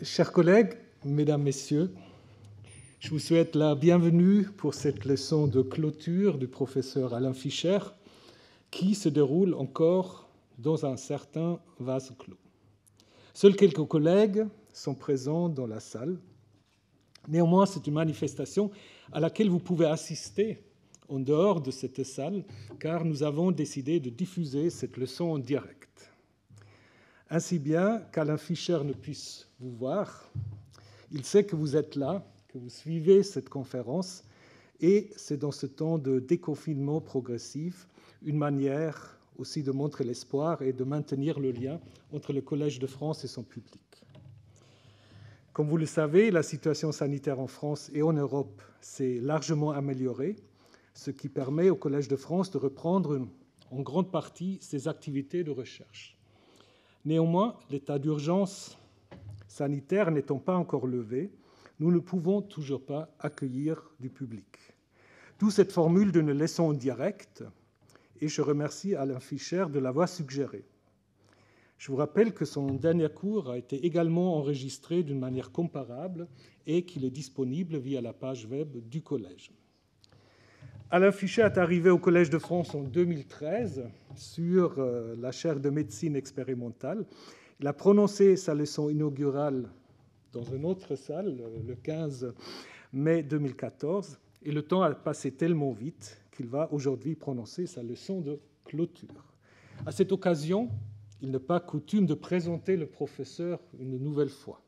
Chers collègues, mesdames, messieurs, je vous souhaite la bienvenue pour cette leçon de clôture du professeur Alain Fischer qui se déroule encore dans un certain vase clos. Seuls quelques collègues sont présents dans la salle. Néanmoins, c'est une manifestation à laquelle vous pouvez assister en dehors de cette salle, car nous avons décidé de diffuser cette leçon en direct. Ainsi bien qu'Alain Fischer ne puisse vous voir, il sait que vous êtes là, que vous suivez cette conférence, et c'est dans ce temps de déconfinement progressif une manière aussi de montrer l'espoir et de maintenir le lien entre le Collège de France et son public. Comme vous le savez, la situation sanitaire en France et en Europe s'est largement améliorée, ce qui permet au Collège de France de reprendre en grande partie ses activités de recherche. Néanmoins, l'état d'urgence sanitaire n'étant pas encore levé, nous ne pouvons toujours pas accueillir du public. D'où cette formule d'une leçon en direct, et je remercie Alain Fischer de l'avoir suggérée. Je vous rappelle que son dernier cours a été également enregistré d'une manière comparable et qu'il est disponible via la page web du Collège. Alain Fischer est arrivé au Collège de France en 2013 sur la chaire de médecine expérimentale. Il a prononcé sa leçon inaugurale dans une autre salle le 15 mai 2014 et le temps a passé tellement vite qu'il va aujourd'hui prononcer sa leçon de clôture. À cette occasion, il n'est pas coutume de présenter le professeur une nouvelle fois.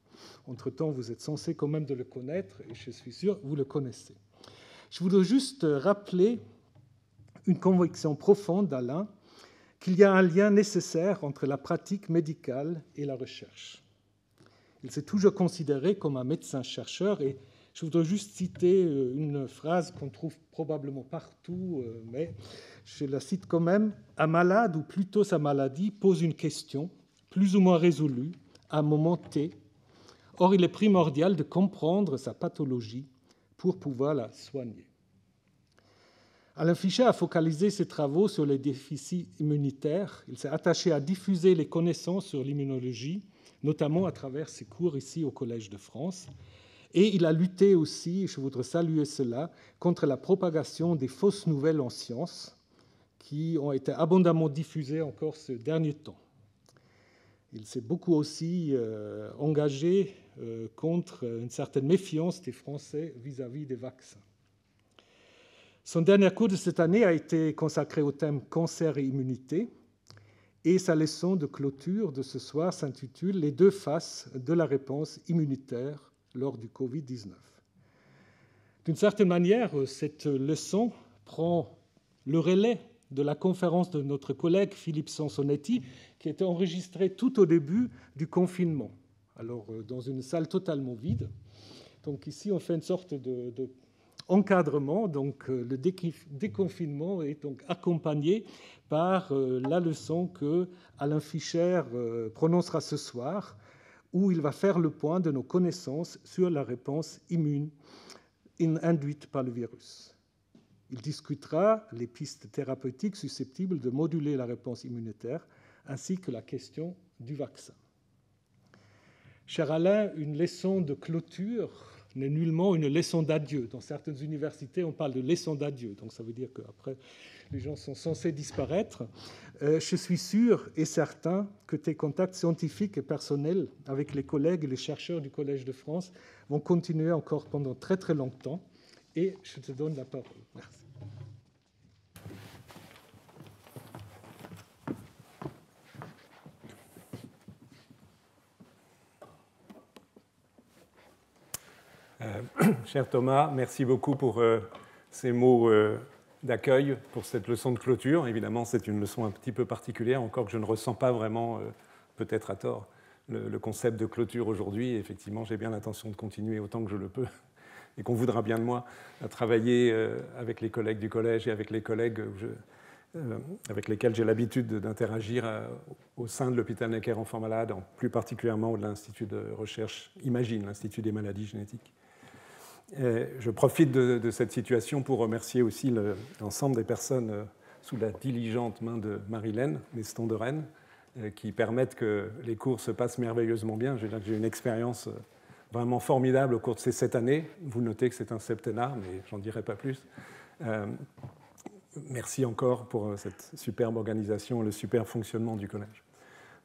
Entre-temps, vous êtes censé quand même de le connaître et je suis sûr que vous le connaissez. Je voudrais juste rappeler une conviction profonde d'Alain qu'il y a un lien nécessaire entre la pratique médicale et la recherche. Il s'est toujours considéré comme un médecin-chercheur et je voudrais juste citer une phrase qu'on trouve probablement partout, mais je la cite quand même. « Un malade, ou plutôt sa maladie, pose une question, plus ou moins résolue, à un moment T. Or, il est primordial de comprendre sa pathologie pour pouvoir la soigner. » Alain Fischer a focalisé ses travaux sur les déficits immunitaires. Il s'est attaché à diffuser les connaissances sur l'immunologie, notamment à travers ses cours ici au Collège de France. Et il a lutté aussi, je voudrais saluer cela, contre la propagation des fausses nouvelles en sciences qui ont été abondamment diffusées encore ce dernier temps. Il s'est beaucoup aussi engagé contre une certaine méfiance des Français vis-à-vis des vaccins. Son dernier cours de cette année a été consacré au thème « Cancer et immunité » et sa leçon de clôture de ce soir s'intitule « Les deux faces de la réponse immunitaire lors du Covid-19 ». D'une certaine manière, cette leçon prend le relais de la conférence de notre collègue Philippe Sansonetti qui était enregistrée tout au début du confinement, alors dans une salle totalement vide. Donc ici, on fait une sorte de encadrement, donc le déconfinement est donc accompagné par la leçon que Alain Fischer prononcera ce soir, où il va faire le point de nos connaissances sur la réponse immune induite par le virus. Il discutera les pistes thérapeutiques susceptibles de moduler la réponse immunitaire, ainsi que la question du vaccin. Cher Alain, une leçon de clôture n'est nullement une leçon d'adieu. Dans certaines universités, on parle de leçon d'adieu, donc ça veut dire qu'après, les gens sont censés disparaître. Je suis sûr et certain que tes contacts scientifiques et personnels avec les collègues et les chercheurs du Collège de France vont continuer encore pendant très très longtemps. Et je te donne la parole. Merci. Cher Thomas, merci beaucoup pour ces mots d'accueil pour cette leçon de clôture. Évidemment, c'est une leçon un petit peu particulière, encore que je ne ressens pas vraiment, peut-être à tort, le concept de clôture aujourd'hui. Effectivement, j'ai bien l'intention de continuer autant que je le peux et qu'on voudra bien de moi à travailler avec les collègues du collège et avec les collègues avec lesquels j'ai l'habitude d'interagir au sein de l'hôpital Necker Enfants Malades, plus particulièrement de l'Institut de recherche IMAGINE, l'Institut des maladies génétiques. Je profite de cette situation pour remercier aussi l'ensemble des personnes sous la diligente main de Marilène Neston de Rennes, qui permettent que les cours se passent merveilleusement bien. J'ai eu une expérience vraiment formidable au cours de ces 7 années. Vous notez que c'est un septennat, mais j'en dirai pas plus. Merci encore pour cette superbe organisation et le superbe fonctionnement du collège.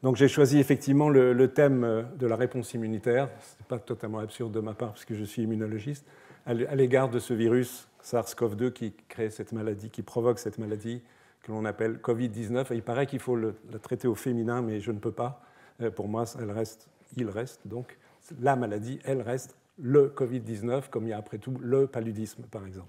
Donc j'ai choisi effectivement le thème de la réponse immunitaire. Ce n'est pas totalement absurde de ma part, puisque je suis immunologiste, à l'égard de ce virus SARS-CoV-2 qui crée cette maladie, qui provoque cette maladie que l'on appelle Covid-19. Et il paraît qu'il faut la traiter au féminin, mais je ne peux pas. Pour moi, il reste. Donc la maladie, elle reste le Covid-19, comme il y a après tout le paludisme, par exemple.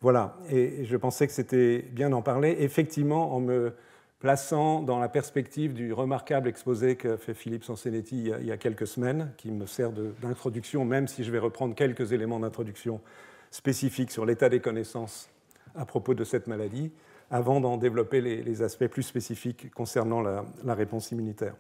Voilà, et je pensais que c'était bien d'en parler, effectivement, en me plaçant dans la perspective du remarquable exposé qu'a fait Philippe Sansonetti il y a quelques semaines, qui me sert d'introduction, même si je vais reprendre quelques éléments d'introduction spécifiques sur l'état des connaissances à propos de cette maladie, avant d'en développer les aspects plus spécifiques concernant la réponse immunitaire.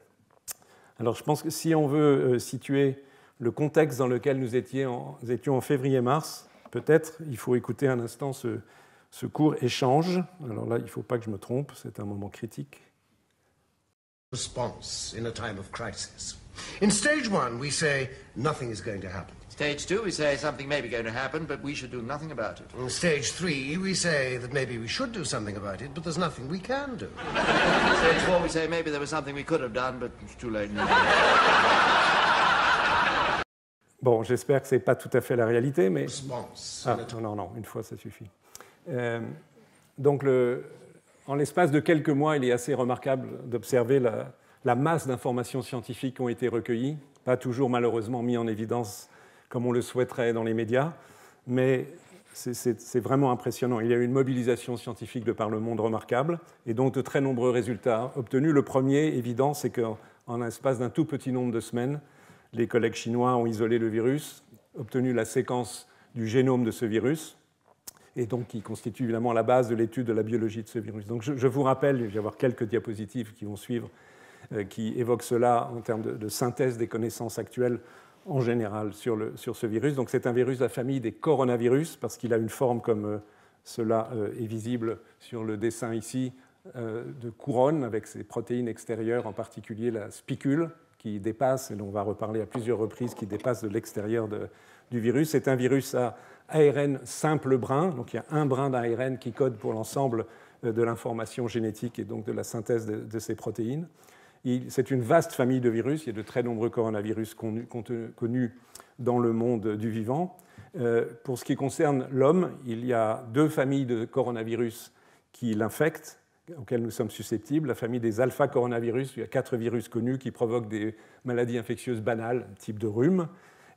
Alors je pense que si on veut situer le contexte dans lequel nous étions en février-mars, peut-être il faut écouter un instant ce court échange. Alors là, il ne faut pas que je me trompe, c'est un moment critique. Response in a time of crisis. In stage 1, we say nothing is going to happen. Stage 2, we say something may be going to happen, but we should do nothing about it. In stage 3, we say that maybe we should do something about it, but there's nothing we can do. Stage 4, we say maybe there was something we could have done, but it's too late now. Bon, j'espère que ce n'est pas tout à fait la réalité, mais... Response. Non, une fois, ça suffit. Donc, en l'espace de quelques mois, il est assez remarquable d'observer la masse d'informations scientifiques qui ont été recueillies, pas toujours malheureusement mis en évidence comme on le souhaiterait dans les médias, mais c'est vraiment impressionnant. Il y a eu une mobilisation scientifique de par le monde remarquable, et donc de très nombreux résultats obtenus. Le premier, évident, c'est qu'en l'espace d'un tout petit nombre de semaines, les collègues chinois ont isolé le virus, obtenu la séquence du génome de ce virus, et donc qui constitue évidemment la base de l'étude de la biologie de ce virus. Donc je vous rappelle, il va y avoir quelques diapositives qui vont suivre, qui évoquent cela en termes de synthèse des connaissances actuelles en général sur ce virus. Donc c'est un virus de la famille des coronavirus, parce qu'il a une forme comme cela est visible sur le dessin ici, de couronne, avec ses protéines extérieures, en particulier la spicule, qui dépasse, et dont on va reparler à plusieurs reprises, qui dépasse de l'extérieur du virus. C'est un virus à ARN simple brun, donc il y a un brin d'ARN qui code pour l'ensemble de l'information génétique et donc de la synthèse de ces protéines. C'est une vaste famille de virus, il y a de très nombreux coronavirus connus dans le monde du vivant. Pour ce qui concerne l'homme, il y a 2 familles de coronavirus qui l'infectent, auxquels nous sommes susceptibles. La famille des alpha-coronavirus, il y a 4 virus connus qui provoquent des maladies infectieuses banales, type de rhume.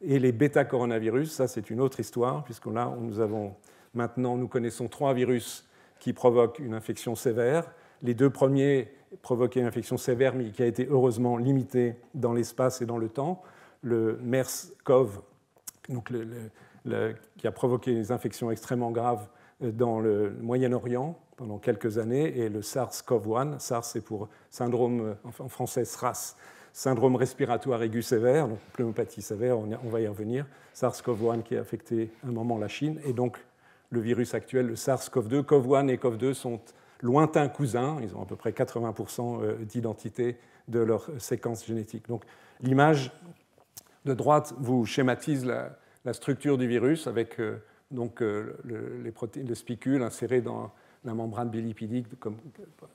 Et les bêta-coronavirus, ça c'est une autre histoire, puisque là, nous connaissons 3 virus qui provoquent une infection sévère. Les 2 premiers provoquaient une infection sévère, mais qui a été heureusement limitée dans l'espace et dans le temps. Le MERS-CoV, donc qui a provoqué des infections extrêmement graves dans le Moyen-Orient pendant quelques années, et le SARS-CoV-1, SARS c'est pour syndrome, en français SRAS, syndrome respiratoire aigu sévère, donc pneumopathie sévère, on va y revenir, SARS-CoV-1 qui a affecté un moment la Chine, et donc le virus actuel, le SARS-CoV-2. CoV-1 et CoV-2 sont lointains cousins, ils ont à peu près 80% d'identité de leur séquence génétique. Donc l'image de droite vous schématise la structure du virus avec les protéines de spicules insérées dans la membrane bilipidique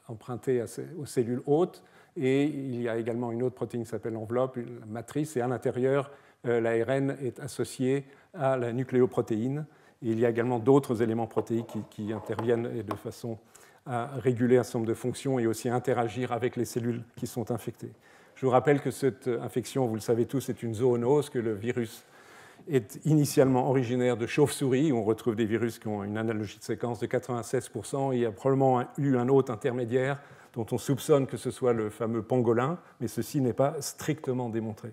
empruntée aux cellules hôtes, et il y a également une autre protéine qui s'appelle l'enveloppe, la matrice, et à l'intérieur, l'ARN est associé à la nucléoprotéine. Et il y a également d'autres éléments protéiques qui interviennent de façon à réguler un certain nombre de fonctions et aussi à interagir avec les cellules qui sont infectées. Je vous rappelle que cette infection, vous le savez tous, est une zoonose, que le virus est initialement originaire de chauves-souris, où on retrouve des virus qui ont une analogie de séquence de 96%. Il y a probablement eu un hôte intermédiaire dont on soupçonne que ce soit le fameux pangolin, mais ceci n'est pas strictement démontré.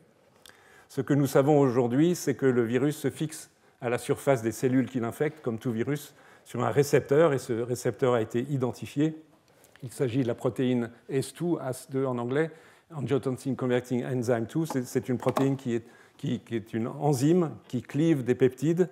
Ce que nous savons aujourd'hui, c'est que le virus se fixe à la surface des cellules qui l'infectent, comme tout virus, sur un récepteur, et ce récepteur a été identifié. Il s'agit de la protéine ACE2, ACE2 en anglais, Angiotensin Converting Enzyme 2. C'est une protéine qui est une enzyme qui clive des peptides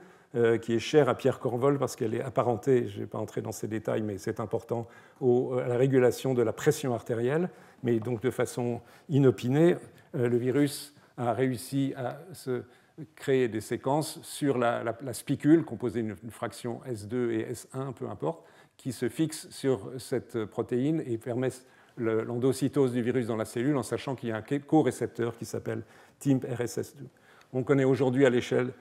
qui est chère à Pierre Cornvol parce qu'elle est apparentée, je ne vais pas entrer dans ces détails, mais c'est important, à la régulation de la pression artérielle. Mais donc de façon inopinée, le virus a réussi à se créer des séquences sur la spicule, composée d'une fraction S2 et S1, peu importe, qui se fixent sur cette protéine et permettent l'endocytose du virus dans la cellule en sachant qu'il y a un co-récepteur qui s'appelle TIMP-RSS2. On connaît aujourd'hui à l'échelle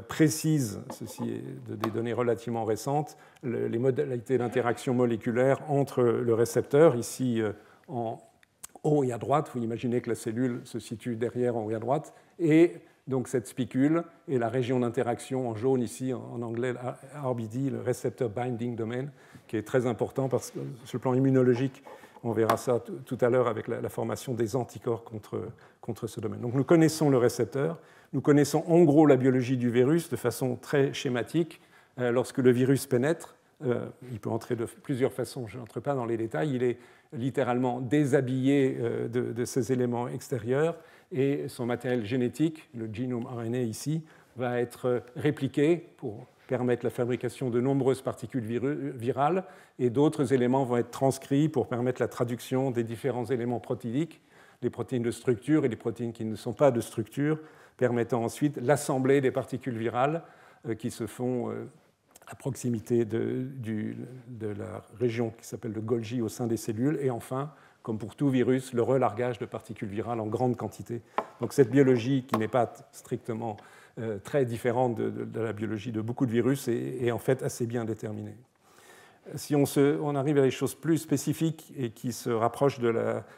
précise, ceci est des données relativement récentes, les modalités d'interaction moléculaire entre le récepteur, ici en haut et à droite, vous imaginez que la cellule se situe derrière en haut et à droite, et donc cette spicule et la région d'interaction en jaune ici, en anglais RBD, le Receptor Binding Domain, qui est très important parce que sur le plan immunologique, on verra ça tout à l'heure avec la formation des anticorps contre ce domaine. Donc nous connaissons le récepteur, nous connaissons en gros la biologie du virus de façon très schématique. Lorsque le virus pénètre, il peut entrer de plusieurs façons, je n'entre pas dans les détails, il est littéralement déshabillé de ces éléments extérieurs et son matériel génétique, le génome RNA ici, va être répliqué pour permettre la fabrication de nombreuses particules virales et d'autres éléments vont être transcrits pour permettre la traduction des différents éléments protéiques, les protéines de structure et les protéines qui ne sont pas de structure, permettant ensuite l'assemblée des particules virales qui se font à proximité de la région qui s'appelle le Golgi au sein des cellules et enfin, comme pour tout virus, le relargage de particules virales en grande quantité. Donc cette biologie qui n'est pas strictement très différente de la biologie de beaucoup de virus est en fait assez bien déterminée. Si on arrive à des choses plus spécifiques et qui se rapprochent de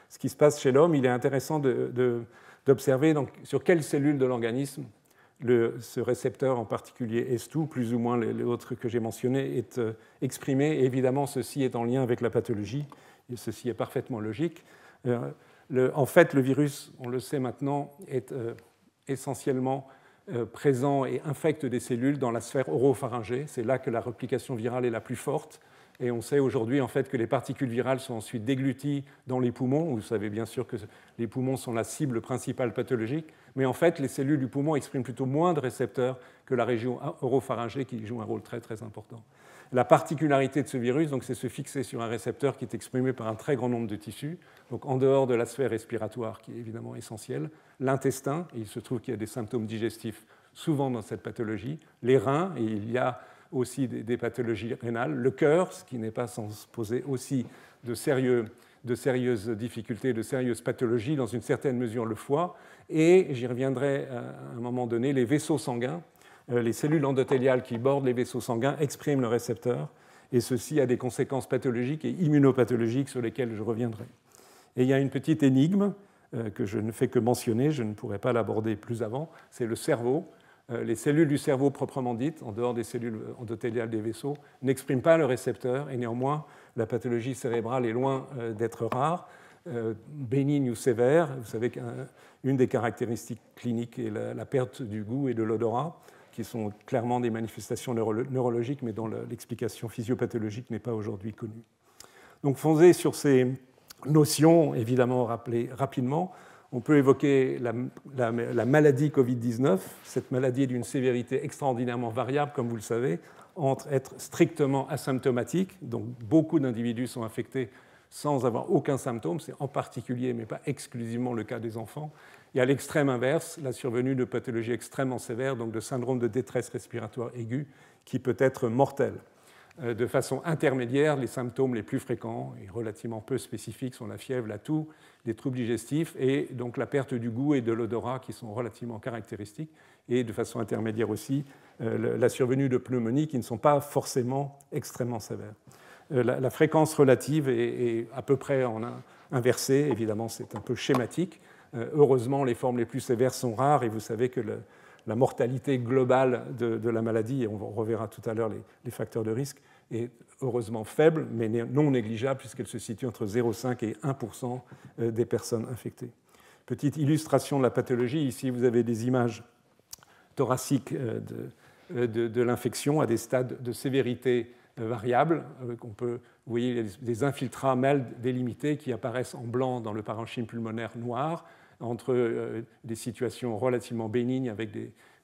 ce qui se passe chez l'homme, il est intéressant d'observer sur quelles cellules de l'organisme ce récepteur en particulier S2, plus ou moins les autres que j'ai mentionnés, est exprimé. Et évidemment, ceci est en lien avec la pathologie, et ceci est parfaitement logique. En fait, le virus, on le sait maintenant, est essentiellement présent et infecte des cellules dans la sphère oropharyngée. C'est là que la réplication virale est la plus forte. Et on sait aujourd'hui en fait que les particules virales sont ensuite dégluties dans les poumons. Vous savez bien sûr que les poumons sont la cible principale pathologique, mais en fait les cellules du poumon expriment plutôt moins de récepteurs que la région oropharyngée qui joue un rôle très très important. La particularité de ce virus, donc, c'est se fixer sur un récepteur qui est exprimé par un très grand nombre de tissus, donc en dehors de la sphère respiratoire qui est évidemment essentielle, l'intestin, et il se trouve qu'il y a des symptômes digestifs souvent dans cette pathologie, les reins, et il y a aussi des pathologies rénales, le cœur, ce qui n'est pas sans poser aussi de sérieuses difficultés, de sérieuses pathologies, dans une certaine mesure le foie, et j'y reviendrai à un moment donné, les vaisseaux sanguins, les cellules endothéliales qui bordent les vaisseaux sanguins expriment le récepteur, et ceci a des conséquences pathologiques et immunopathologiques sur lesquelles je reviendrai. Et il y a une petite énigme que je ne fais que mentionner, je ne pourrais pas l'aborder plus avant, c'est le cerveau. Les cellules du cerveau proprement dites, en dehors des cellules endothéliales des vaisseaux, n'expriment pas le récepteur et néanmoins la pathologie cérébrale est loin d'être rare, bénigne ou sévère. Vous savez qu'une des caractéristiques cliniques est la perte du goût et de l'odorat, qui sont clairement des manifestations neurologiques, mais dont l'explication physiopathologique n'est pas aujourd'hui connue. Donc fondé sur ces notions, évidemment rappelées rapidement, on peut évoquer la maladie Covid-19. Cette maladie est d'une sévérité extraordinairement variable, comme vous le savez, entre être strictement asymptomatique, donc beaucoup d'individus sont infectés sans avoir aucun symptôme, c'est en particulier, mais pas exclusivement le cas des enfants, et à l'extrême inverse, la survenue de pathologies extrêmement sévères, donc de syndrome de détresse respiratoire aiguë, qui peut être mortel. De façon intermédiaire, les symptômes les plus fréquents et relativement peu spécifiques sont la fièvre, la toux, des troubles digestifs et donc la perte du goût et de l'odorat qui sont relativement caractéristiques et de façon intermédiaire aussi la survenue de pneumonies qui ne sont pas forcément extrêmement sévères. La fréquence relative est à peu près inversée, évidemment c'est un peu schématique. Heureusement, les formes les plus sévères sont rares et vous savez que la mortalité globale de la maladie, et on reverra tout à l'heure les facteurs de risque, est heureusement faible, mais non négligeable, puisqu'elle se situe entre 0,5 et 1% des personnes infectées. Petite illustration de la pathologie, ici vous avez des images thoraciques de l'infection à des stades de sévérité variables. Vous voyez des infiltrats mal délimités qui apparaissent en blanc dans le parenchyme pulmonaire noir, entre des situations relativement bénignes avec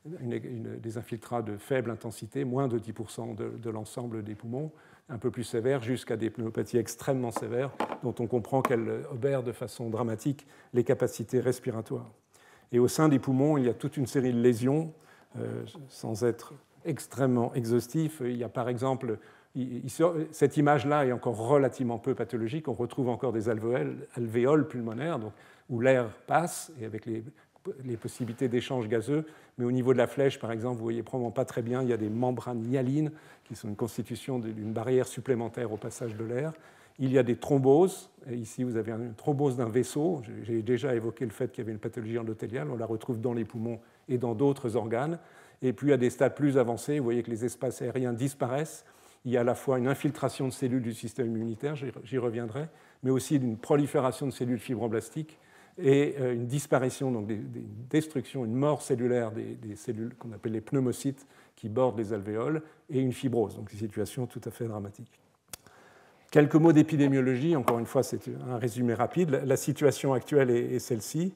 des infiltrats de faible intensité, moins de 10% de l'ensemble des poumons, un peu plus sévères, jusqu'à des pneumopathies extrêmement sévères, dont on comprend qu'elles obèrent de façon dramatique les capacités respiratoires. Et au sein des poumons, il y a toute une série de lésions, sans être extrêmement exhaustif. Il y a par exemple, cette image-là est encore relativement peu pathologique, on retrouve encore des alvéoles pulmonaires, donc, où l'air passe, et avec les possibilités d'échange gazeux, mais au niveau de la flèche, par exemple, vous voyez probablement pas très bien, il y a des membranes hyalines qui sont une constitution d'une barrière supplémentaire au passage de l'air. Il y a des thromboses, et ici vous avez une thrombose d'un vaisseau, j'ai déjà évoqué le fait qu'il y avait une pathologie endothéliale, on la retrouve dans les poumons et dans d'autres organes, et puis à des stades plus avancés, vous voyez que les espaces aériens disparaissent, il y a à la fois une infiltration de cellules du système immunitaire, j'y reviendrai, mais aussi une prolifération de cellules fibroblastiques, et une disparition, donc des destructions, une mort cellulaire des cellules qu'on appelle les pneumocytes qui bordent les alvéoles, et une fibrose, donc une situation tout à fait dramatique. Quelques mots d'épidémiologie, encore une fois, c'est un résumé rapide. La situation actuelle est celle-ci.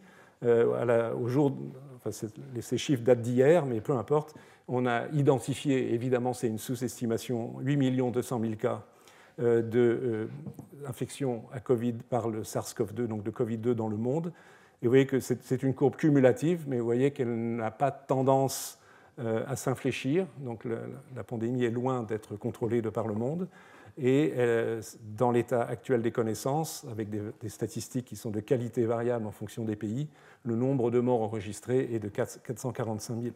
Ces chiffres datent d'hier, mais peu importe. On a identifié, évidemment, c'est une sous-estimation, 8 200 000 cas d'infection à Covid par le SARS-CoV-2, donc de Covid-2 dans le monde. Et vous voyez que c'est une courbe cumulative, mais vous voyez qu'elle n'a pas tendance à s'infléchir. Donc la pandémie est loin d'être contrôlée de par le monde. Et dans l'état actuel des connaissances, avec des statistiques qui sont de qualité variable en fonction des pays, le nombre de morts enregistrés est de 445 000.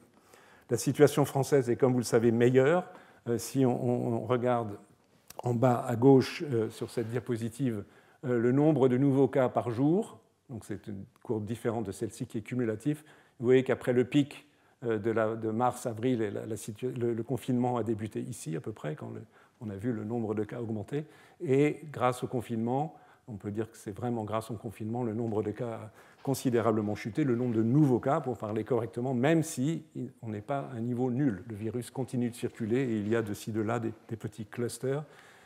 La situation française est, comme vous le savez, meilleure. Si on regarde en bas à gauche sur cette diapositive le nombre de nouveaux cas par jour, donc c'est une courbe différente de celle-ci qui est cumulative, vous voyez qu'après le pic de mars-avril, le confinement a débuté ici à peu près, quand on a vu le nombre de cas augmenter. Et grâce au confinement, on peut dire que c'est vraiment grâce au confinement, le nombre de cas a considérablement chuté, le nombre de nouveaux cas, pour parler correctement, même si on n'est pas à un niveau nul. Le virus continue de circuler et il y a de ci, de là des petits clusters.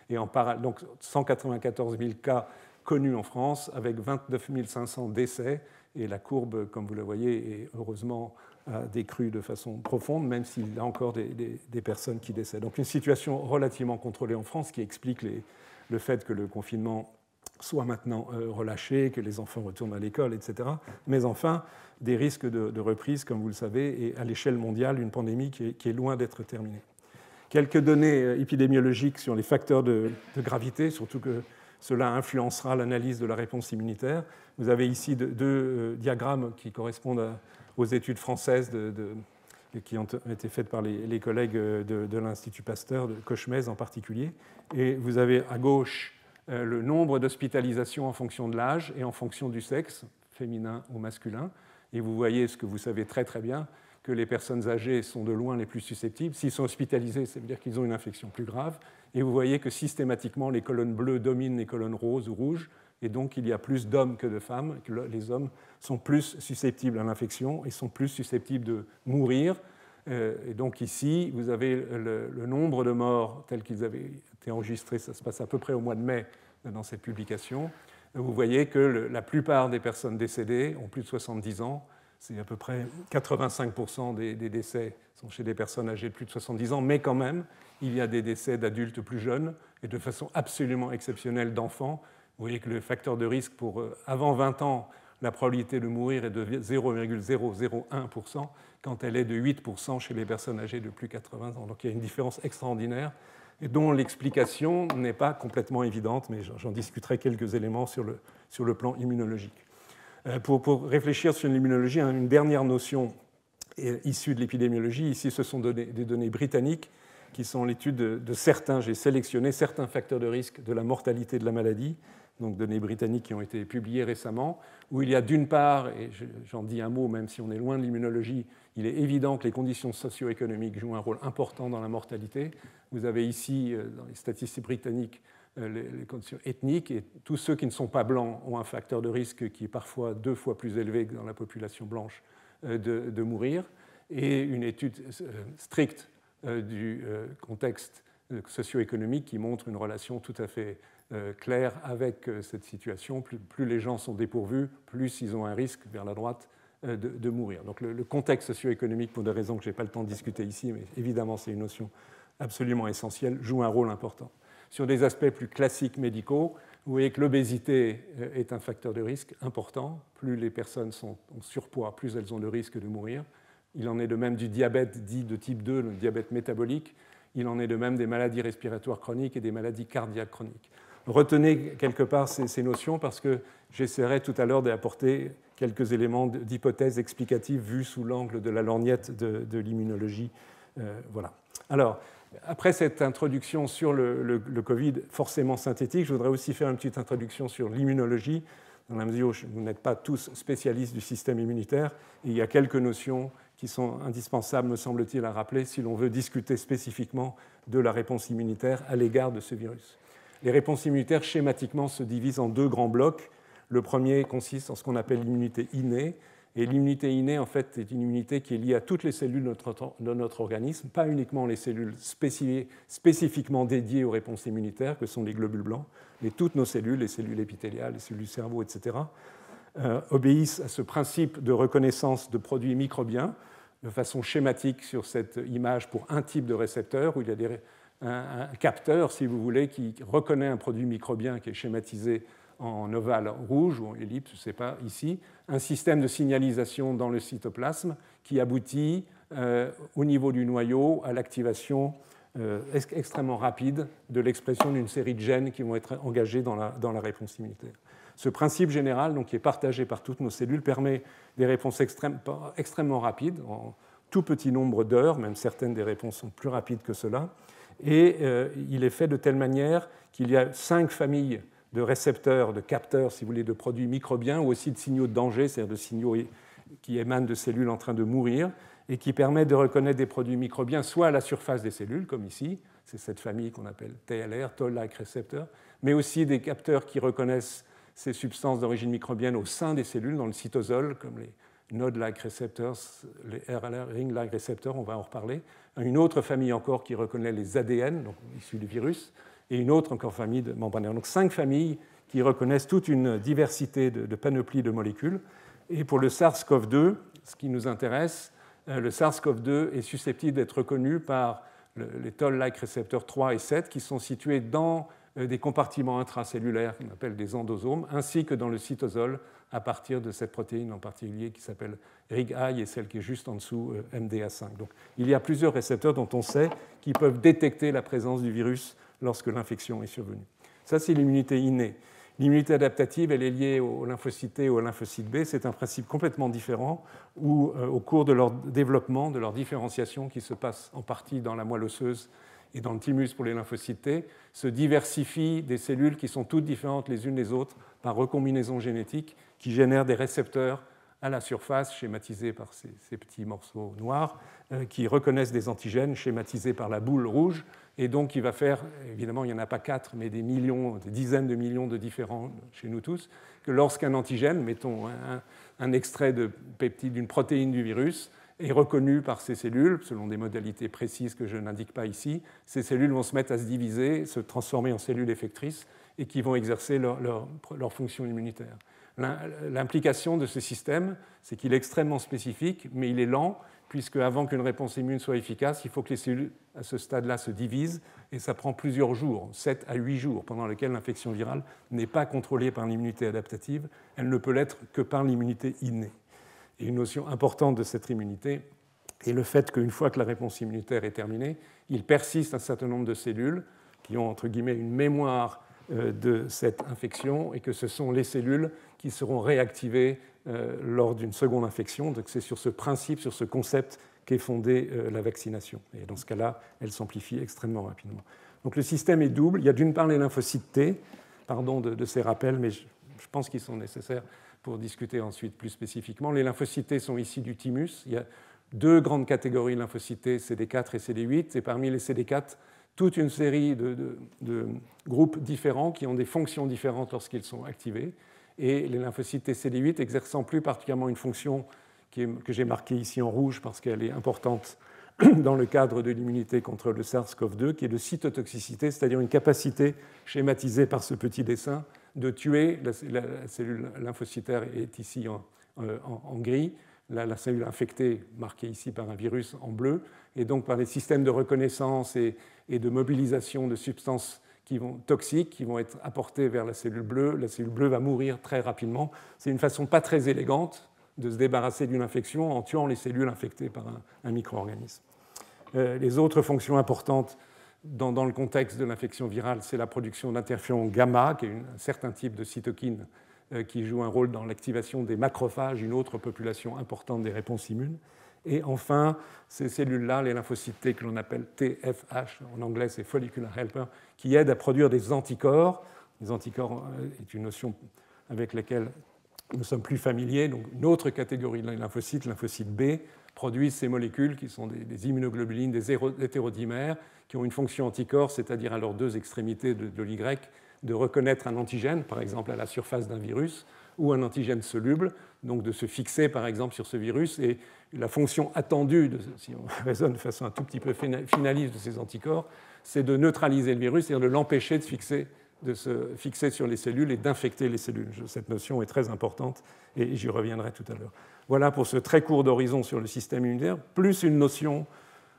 Et donc 194 000 cas connus en France, avec 29 500 décès. Et la courbe, comme vous la voyez, est heureusement décrue de façon profonde, même s'il y a encore des personnes qui décèdent. Donc une situation relativement contrôlée en France qui explique le fait que le confinement soit maintenant relâché, que les enfants retournent à l'école, etc. Mais enfin, des risques de reprise, comme vous le savez, et à l'échelle mondiale, une pandémie qui est loin d'être terminée. Quelques données épidémiologiques sur les facteurs de gravité, surtout que cela influencera l'analyse de la réponse immunitaire. Vous avez ici deux diagrammes qui correspondent aux études françaises qui ont été faites par les collègues de l'Institut Pasteur, de Cauchemez en particulier. Et vous avez à gauche le nombre d'hospitalisations en fonction de l'âge et en fonction du sexe, féminin ou masculin. Et vous voyez ce que vous savez très très bien, que les personnes âgées sont de loin les plus susceptibles. S'ils sont hospitalisés, ça veut dire qu'ils ont une infection plus grave. Et vous voyez que systématiquement, les colonnes bleues dominent les colonnes roses ou rouges. Et donc, il y a plus d'hommes que de femmes. Que les hommes sont plus susceptibles à l'infection et sont plus susceptibles de mourir. Et donc ici, vous avez le nombre de morts tels qu'ils avaient été enregistrés. Ça se passe à peu près au mois de mai dans cette publication. Vous voyez que la plupart des personnes décédées ont plus de 70 ans. C'est à peu près 85% des décès sont chez des personnes âgées de plus de 70 ans, mais quand même, il y a des décès d'adultes plus jeunes et de façon absolument exceptionnelle d'enfants. Vous voyez que le facteur de risque pour avant 20 ans, la probabilité de mourir est de 0,001%, quand elle est de 8% chez les personnes âgées de plus de 80 ans. Donc il y a une différence extraordinaire et dont l'explication n'est pas complètement évidente, mais j'en discuterai quelques éléments sur le plan immunologique. Pour réfléchir sur l'immunologie, une dernière notion issue de l'épidémiologie. Ici, ce sont des données britanniques qui sont l'étude de certains, j'ai sélectionné certains facteurs de risque de la mortalité de la maladie, donc données britanniques qui ont été publiées récemment, où il y a d'une part, et j'en dis un mot même si on est loin de l'immunologie, il est évident que les conditions socio-économiques jouent un rôle important dans la mortalité. Vous avez ici, dans les statistiques britanniques, les conditions ethniques, et tous ceux qui ne sont pas blancs ont un facteur de risque qui est parfois 2 fois plus élevé que dans la population blanche de mourir, et une étude stricte du contexte socio-économique qui montre une relation tout à fait claire avec cette situation. Plus les gens sont dépourvus, plus ils ont un risque vers la droite de mourir. Donc le contexte socio-économique, pour des raisons que je n'ai pas le temps de discuter ici, mais évidemment c'est une notion absolument essentielle, joue un rôle important. Sur des aspects plus classiques médicaux, vous voyez que l'obésité est un facteur de risque important. Plus les personnes sont en surpoids, plus elles ont de risque de mourir. Il en est de même du diabète dit de type 2, le diabète métabolique. Il en est de même des maladies respiratoires chroniques et des maladies cardiaques chroniques. Retenez quelque part ces notions parce que j'essaierai tout à l'heure d'apporter quelques éléments d'hypothèses explicatives vues sous l'angle de la lorgnette de l'immunologie. Voilà. Alors, après cette introduction sur le Covid forcément synthétique, je voudrais aussi faire une petite introduction sur l'immunologie, dans la mesure où vous n'êtes pas tous spécialistes du système immunitaire, et il y a quelques notions qui sont indispensables, me semble-t-il, à rappeler si l'on veut discuter spécifiquement de la réponse immunitaire à l'égard de ce virus. Les réponses immunitaires, schématiquement, se divisent en deux grands blocs. Le premier consiste en ce qu'on appelle l'immunité innée. Et l'immunité innée, en fait, est une immunité qui est liée à toutes les cellules de notre organisme, pas uniquement les cellules spécifiquement dédiées aux réponses immunitaires, que sont les globules blancs, mais toutes nos cellules, les cellules épithéliales, les cellules du cerveau, etc., obéissent à ce principe de reconnaissance de produits microbiens de façon schématique sur cette image pour un type de récepteur, où il y a un capteur, si vous voulez, qui reconnaît un produit microbien qui est schématisé en ovale rouge ou en ellipse, je ne sais pas, ici, un système de signalisation dans le cytoplasme qui aboutit au niveau du noyau à l'activation extrêmement rapide de l'expression d'une série de gènes qui vont être engagés dans la réponse immunitaire. Ce principe général, donc, qui est partagé par toutes nos cellules, permet des réponses extrêmement rapides, en tout petit nombre d'heures, même certaines des réponses sont plus rapides que cela, et il est fait de telle manière qu'il y a 5 familles de récepteurs, de capteurs, si vous voulez, de produits microbiens ou aussi de signaux de danger, c'est-à-dire de signaux qui émanent de cellules en train de mourir et qui permettent de reconnaître des produits microbiens soit à la surface des cellules, comme ici, c'est cette famille qu'on appelle TLR, Toll-like receptor, mais aussi des capteurs qui reconnaissent ces substances d'origine microbienne au sein des cellules, dans le cytosol, comme les node-like receptors, les RLR, ring-like receptors, on va en reparler. Une autre famille encore qui reconnaît les ADN, donc issus du virus, et une autre encore famille de membranaires. Donc 5 familles qui reconnaissent toute une diversité de panoplies de molécules. Et pour le SARS-CoV-2, ce qui nous intéresse, le SARS-CoV-2 est susceptible d'être reconnu par les Toll-like récepteurs 3 et 7 qui sont situés dans des compartiments intracellulaires qu'on appelle des endosomes, ainsi que dans le cytosol à partir de cette protéine en particulier qui s'appelle RIG-I et celle qui est juste en dessous, MDA5. Donc il y a plusieurs récepteurs dont on sait qu'ils peuvent détecter la présence du virus lorsque l'infection est survenue. Ça, c'est l'immunité innée. L'immunité adaptative, elle est liée aux lymphocytes T ou aux lymphocytes B. C'est un principe complètement différent où, au cours de leur développement, de leur différenciation, qui se passe en partie dans la moelle osseuse et dans le thymus pour les lymphocytes T, se diversifient des cellules qui sont toutes différentes les unes des autres par recombinaison génétique qui génèrent des récepteurs à la surface, schématisés par ces petits morceaux noirs, qui reconnaissent des antigènes schématisés par la boule rouge. Et donc, il va faire, évidemment, il n'y en a pas 4, mais des millions, des dizaines de millions de différents chez nous tous, que lorsqu'un antigène, mettons un extrait de peptide d'une protéine du virus, est reconnu par ces cellules, selon des modalités précises que je n'indique pas ici, ces cellules vont se mettre à se diviser, se transformer en cellules effectrices et qui vont exercer leur fonction immunitaire. L'implication de ce système, c'est qu'il est extrêmement spécifique, mais il est lent, puisque avant qu'une réponse immune soit efficace, il faut que les cellules, à ce stade-là, se divisent, et ça prend plusieurs jours, 7 à 8 jours, pendant lesquels l'infection virale n'est pas contrôlée par l'immunité adaptative, elle ne peut l'être que par l'immunité innée. Et une notion importante de cette immunité est le fait qu'une fois que la réponse immunitaire est terminée, il persiste un certain nombre de cellules qui ont, entre guillemets, une mémoire de cette infection, et que ce sont les cellules qui seront réactivées lors d'une seconde infection. Donc c'est sur ce principe, sur ce concept qu'est fondée la vaccination. Et dans ce cas-là, elle s'amplifie extrêmement rapidement. Donc le système est double. Il y a d'une part les lymphocytes T, pardon de ces rappels, mais je pense qu'ils sont nécessaires pour discuter ensuite plus spécifiquement. Les lymphocytes T sont ici du thymus. Il y a 2 grandes catégories de lymphocytes T, CD4 et CD8. Et parmi les CD4, toute une série de groupes différents qui ont des fonctions différentes lorsqu'ils sont activés. Et les lymphocytes T CD8 exerçant plus particulièrement une fonction que j'ai marquée ici en rouge parce qu'elle est importante dans le cadre de l'immunité contre le SARS-CoV-2, qui est de cytotoxicité, c'est-à-dire une capacité schématisée par ce petit dessin de tuer, la cellule lymphocytaire est ici en gris, la cellule infectée, marquée ici par un virus en bleu, et donc par des systèmes de reconnaissance et de mobilisation de substances toxiques qui vont être apportées vers la cellule bleue. La cellule bleue va mourir très rapidement. C'est une façon pas très élégante de se débarrasser d'une infection en tuant les cellules infectées par un micro-organisme. Les autres fonctions importantes dans le contexte de l'infection virale, c'est la production d'interféron gamma, qui est un certain type de cytokine qui joue un rôle dans l'activation des macrophages, une autre population importante des réponses immunes. Et enfin, ces cellules-là, les lymphocytes T, que l'on appelle TFH, en anglais c'est Follicular Helper, qui aident à produire des anticorps. Les anticorps est une notion avec laquelle nous sommes plus familiers. Donc, une autre catégorie de lymphocytes, lymphocytes B, produisent ces molécules qui sont des immunoglobulines, des hétérodimères, qui ont une fonction anticorps, c'est-à-dire à leurs deux extrémités de l'Y, de reconnaître un antigène, par exemple à la surface d'un virus, ou un antigène soluble, donc de se fixer par exemple sur ce virus. Et la fonction attendue, si on raisonne de façon un tout petit peu finaliste de ces anticorps, c'est de neutraliser le virus, c'est-à-dire de l'empêcher de se fixer sur les cellules et d'infecter les cellules. Cette notion est très importante et j'y reviendrai tout à l'heure. Voilà pour ce très court d'horizon sur le système immunitaire, plus une notion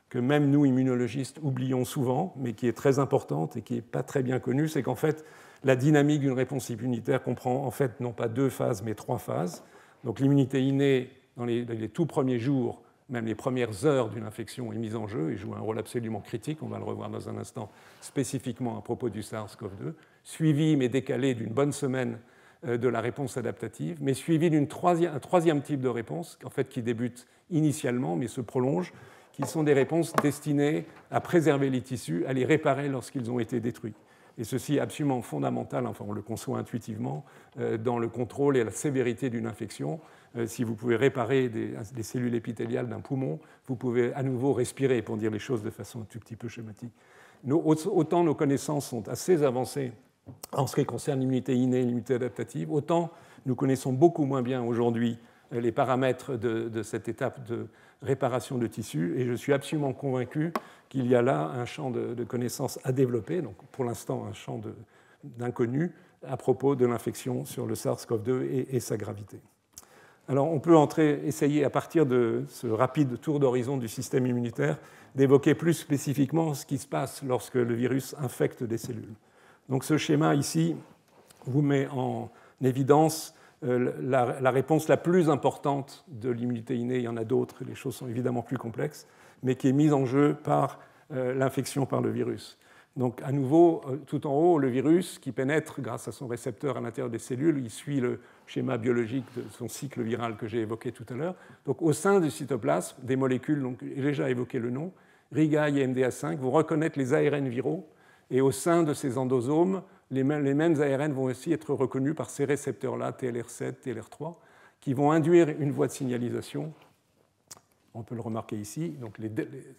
que même nous, immunologistes, oublions souvent, mais qui est très importante et qui n'est pas très bien connue, c'est qu'en fait, la dynamique d'une réponse immunitaire comprend en fait non pas 2 phases, mais 3 phases. Donc l'immunité innée, dans les tout premiers jours, même les premières heures d'une infection, est mise en jeu et joue un rôle absolument critique, on va le revoir dans un instant, spécifiquement à propos du SARS-CoV-2, suivi mais décalé d'une bonne semaine de la réponse adaptative, mais suivi d'un troisième type de réponse, en fait, qui débute initialement, mais se prolonge, qui sont des réponses destinées à préserver les tissus, à les réparer lorsqu'ils ont été détruits. Et ceci est absolument fondamental, enfin on le conçoit intuitivement, dans le contrôle et la sévérité d'une infection. Si vous pouvez réparer des cellules épithéliales d'un poumon, vous pouvez à nouveau respirer, pour dire les choses de façon un tout petit peu schématique. Autant nos connaissances sont assez avancées en ce qui concerne l'immunité innée et l'immunité adaptative, autant nous connaissons beaucoup moins bien aujourd'hui les paramètres de cette étape de réparation de tissus, et je suis absolument convaincu qu'il y a là un champ de connaissances à développer, donc pour l'instant un champ d'inconnu à propos de l'infection sur le SARS-CoV-2 et sa gravité. Alors on peut essayer à partir de ce rapide tour d'horizon du système immunitaire d'évoquer plus spécifiquement ce qui se passe lorsque le virus infecte des cellules. Donc ce schéma ici vous met en évidence la réponse la plus importante de l'immunité innée. Il y en a d'autres, les choses sont évidemment plus complexes, mais qui est mise en jeu par l'infection par le virus. Donc à nouveau, tout en haut, le virus qui pénètre grâce à son récepteur à l'intérieur des cellules, il suit le schéma biologique de son cycle viral que j'ai évoqué tout à l'heure. Donc au sein du cytoplasme, des molécules, donc j'ai déjà évoqué le nom, RIG-I et MDA5, vont reconnaître les ARN viraux, et au sein de ces endosomes, les mêmes ARN vont aussi être reconnus par ces récepteurs-là, TLR7, TLR3, qui vont induire une voie de signalisation. On peut le remarquer ici. Donc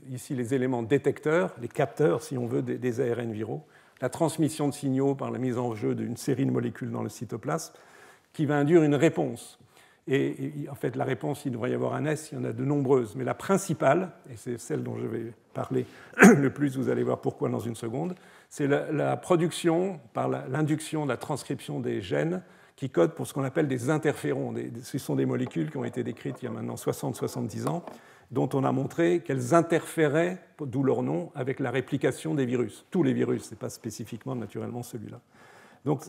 ici, les éléments détecteurs, les capteurs, si on veut, des ARN viraux. La transmission de signaux par la mise en jeu d'une série de molécules dans le cytoplasme qui va induire une réponse. Et en fait, la réponse, il devrait y avoir un S, il y en a de nombreuses. Mais la principale, et c'est celle dont je vais parler le plus, vous allez voir pourquoi dans une seconde, c'est la production, par l'induction de la transcription des gènes qui codent pour ce qu'on appelle des interférons. Ce sont des molécules qui ont été décrites il y a maintenant 60-70 ans, dont on a montré qu'elles interféraient, d'où leur nom, avec la réplication des virus. Tous les virus, ce n'est pas spécifiquement naturellement celui-là. Donc,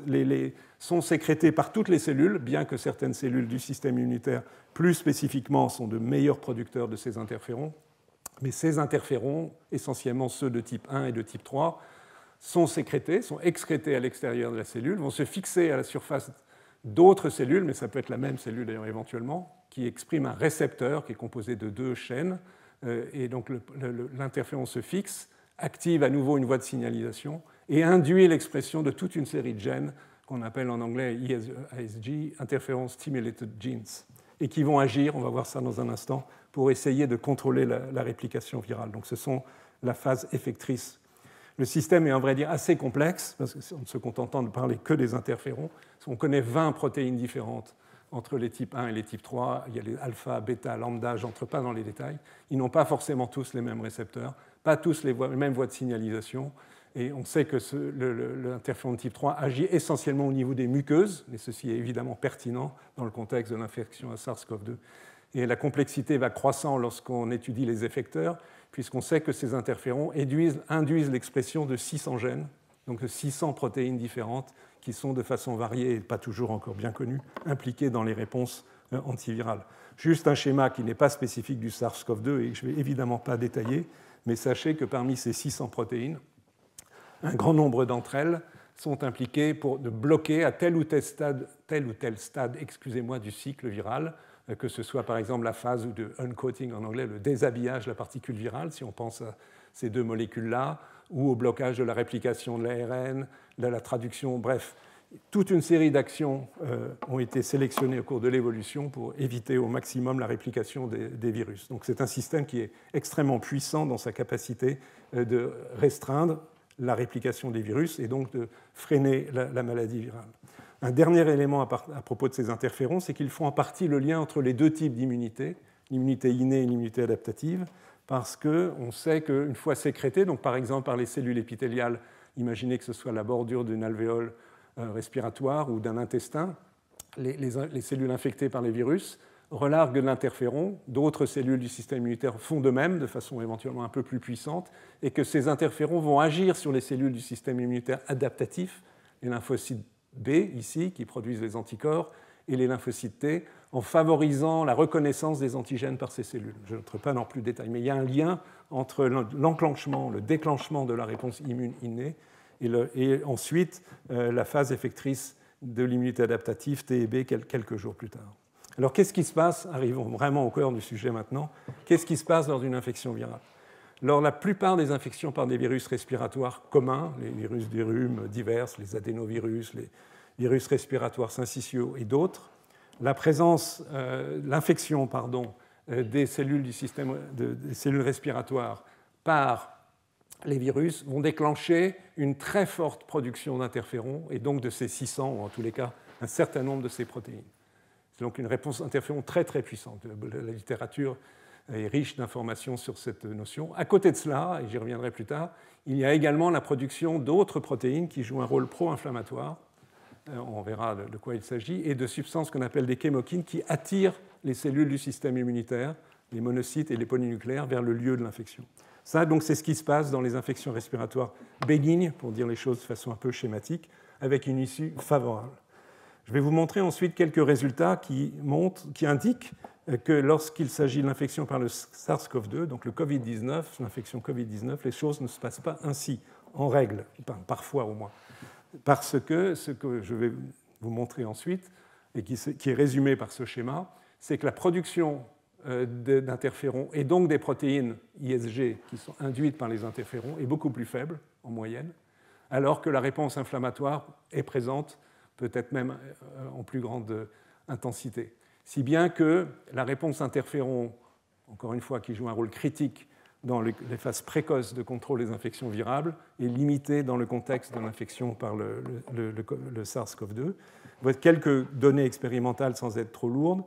sont sécrétés par toutes les cellules, bien que certaines cellules du système immunitaire, plus spécifiquement, sont de meilleurs producteurs de ces interférons. Mais ces interférons, essentiellement ceux de type 1 et de type 3, sont sécrétés, sont excrétés à l'extérieur de la cellule, vont se fixer à la surface d'autres cellules, mais ça peut être la même cellule d'ailleurs éventuellement, qui exprime un récepteur qui est composé de 2 chaînes, et donc l'interféron se fixe, active à nouveau une voie de signalisation et induit l'expression de toute une série de gènes qu'on appelle en anglais ISG, Interferon Stimulated Genes, et qui vont agir, on va voir ça dans un instant, pour essayer de contrôler la réplication virale. Donc ce sont la phase effectrice. Le système est, en vrai dire, assez complexe, parce qu'en se contentant de parler que des interférons, on connaît 20 protéines différentes entre les types 1 et les types 3. Il y a les alpha, bêta, lambda, je n'entre pas dans les détails. Ils n'ont pas forcément tous les mêmes récepteurs, pas tous les mêmes voies de signalisation. Et on sait que l'interféron de type 3 agit essentiellement au niveau des muqueuses, mais ceci est évidemment pertinent dans le contexte de l'infection à SARS-CoV-2. Et la complexité va croissant lorsqu'on étudie les effecteurs, puisqu'on sait que ces interférons induisent l'expression de 600 gènes, donc de 600 protéines différentes qui sont de façon variée et pas toujours encore bien connues, impliquées dans les réponses antivirales. Juste un schéma qui n'est pas spécifique du SARS-CoV-2 et que je ne vais évidemment pas détailler, mais sachez que parmi ces 600 protéines, un grand nombre d'entre elles sont impliquées pour bloquer à tel ou tel stade du cycle viral, que ce soit par exemple la phase de uncoating en anglais, le déshabillage de la particule virale, si on pense à ces deux molécules-là, ou au blocage de la réplication de l'ARN, de la traduction, bref. Toute une série d'actions ont été sélectionnées au cours de l'évolution pour éviter au maximum la réplication des virus. Donc c'est un système qui est extrêmement puissant dans sa capacité de restreindre la réplication des virus et donc de freiner la maladie virale. Un dernier élément à propos de ces interférons, c'est qu'ils font en partie le lien entre les deux types d'immunité, l'immunité innée et l'immunité adaptative, parce qu'on sait qu'une fois sécrétés, donc par exemple par les cellules épithéliales, imaginez que ce soit la bordure d'une alvéole respiratoire ou d'un intestin, les cellules infectées par les virus relarguent de l'interféron, d'autres cellules du système immunitaire font de même, de façon éventuellement un peu plus puissante, et que ces interférons vont agir sur les cellules du système immunitaire adaptatif, les lymphocytes B, ici, qui produisent les anticorps, et les lymphocytes T, en favorisant la reconnaissance des antigènes par ces cellules. Je n'entre pas dans plus de détails, mais il y a un lien entre l'enclenchement, le déclenchement de la réponse immune innée, et ensuite la phase effectrice de l'immunité adaptative, T et B, quelques jours plus tard. Alors, qu'est-ce qui se passe? Arrivons vraiment au cœur du sujet maintenant. Qu'est-ce qui se passe dans une infection virale? Alors, la plupart des infections par des virus respiratoires communs, les virus du rhume divers, les adénovirus, les virus respiratoires syncytiaux et d'autres, l'infection des cellules du système des cellules respiratoires par les virus vont déclencher une très forte production d'interférons et donc de ces 600, ou en tous les cas un certain nombre de ces protéines. C'est donc une réponse interféron très très puissante. La littérature est riche d'informations sur cette notion. À côté de cela, et j'y reviendrai plus tard, il y a également la production d'autres protéines qui jouent un rôle pro-inflammatoire, on verra de quoi il s'agit, et de substances qu'on appelle des chémokines qui attirent les cellules du système immunitaire, les monocytes et les polynucléaires, vers le lieu de l'infection. Ça, donc, c'est ce qui se passe dans les infections respiratoires bénignes, pour dire les choses de façon un peu schématique, avec une issue favorable. Je vais vous montrer ensuite quelques résultats qui indiquent que lorsqu'il s'agit de l'infection par le SARS-CoV-2, donc le Covid-19, l'infection Covid-19, les choses ne se passent pas ainsi, en règle, parfois au moins. Parce que ce que je vais vous montrer ensuite, et qui est résumé par ce schéma, c'est que la production d'interférons et donc des protéines ISG qui sont induites par les interférons est beaucoup plus faible en moyenne, alors que la réponse inflammatoire est présente, peut-être même en plus grande intensité. Si bien que la réponse interféron, encore une fois, qui joue un rôle critique dans les phases précoces de contrôle des infections virales, est limitée dans le contexte de l'infection par le SARS-CoV-2. Voici quelques données expérimentales sans être trop lourdes.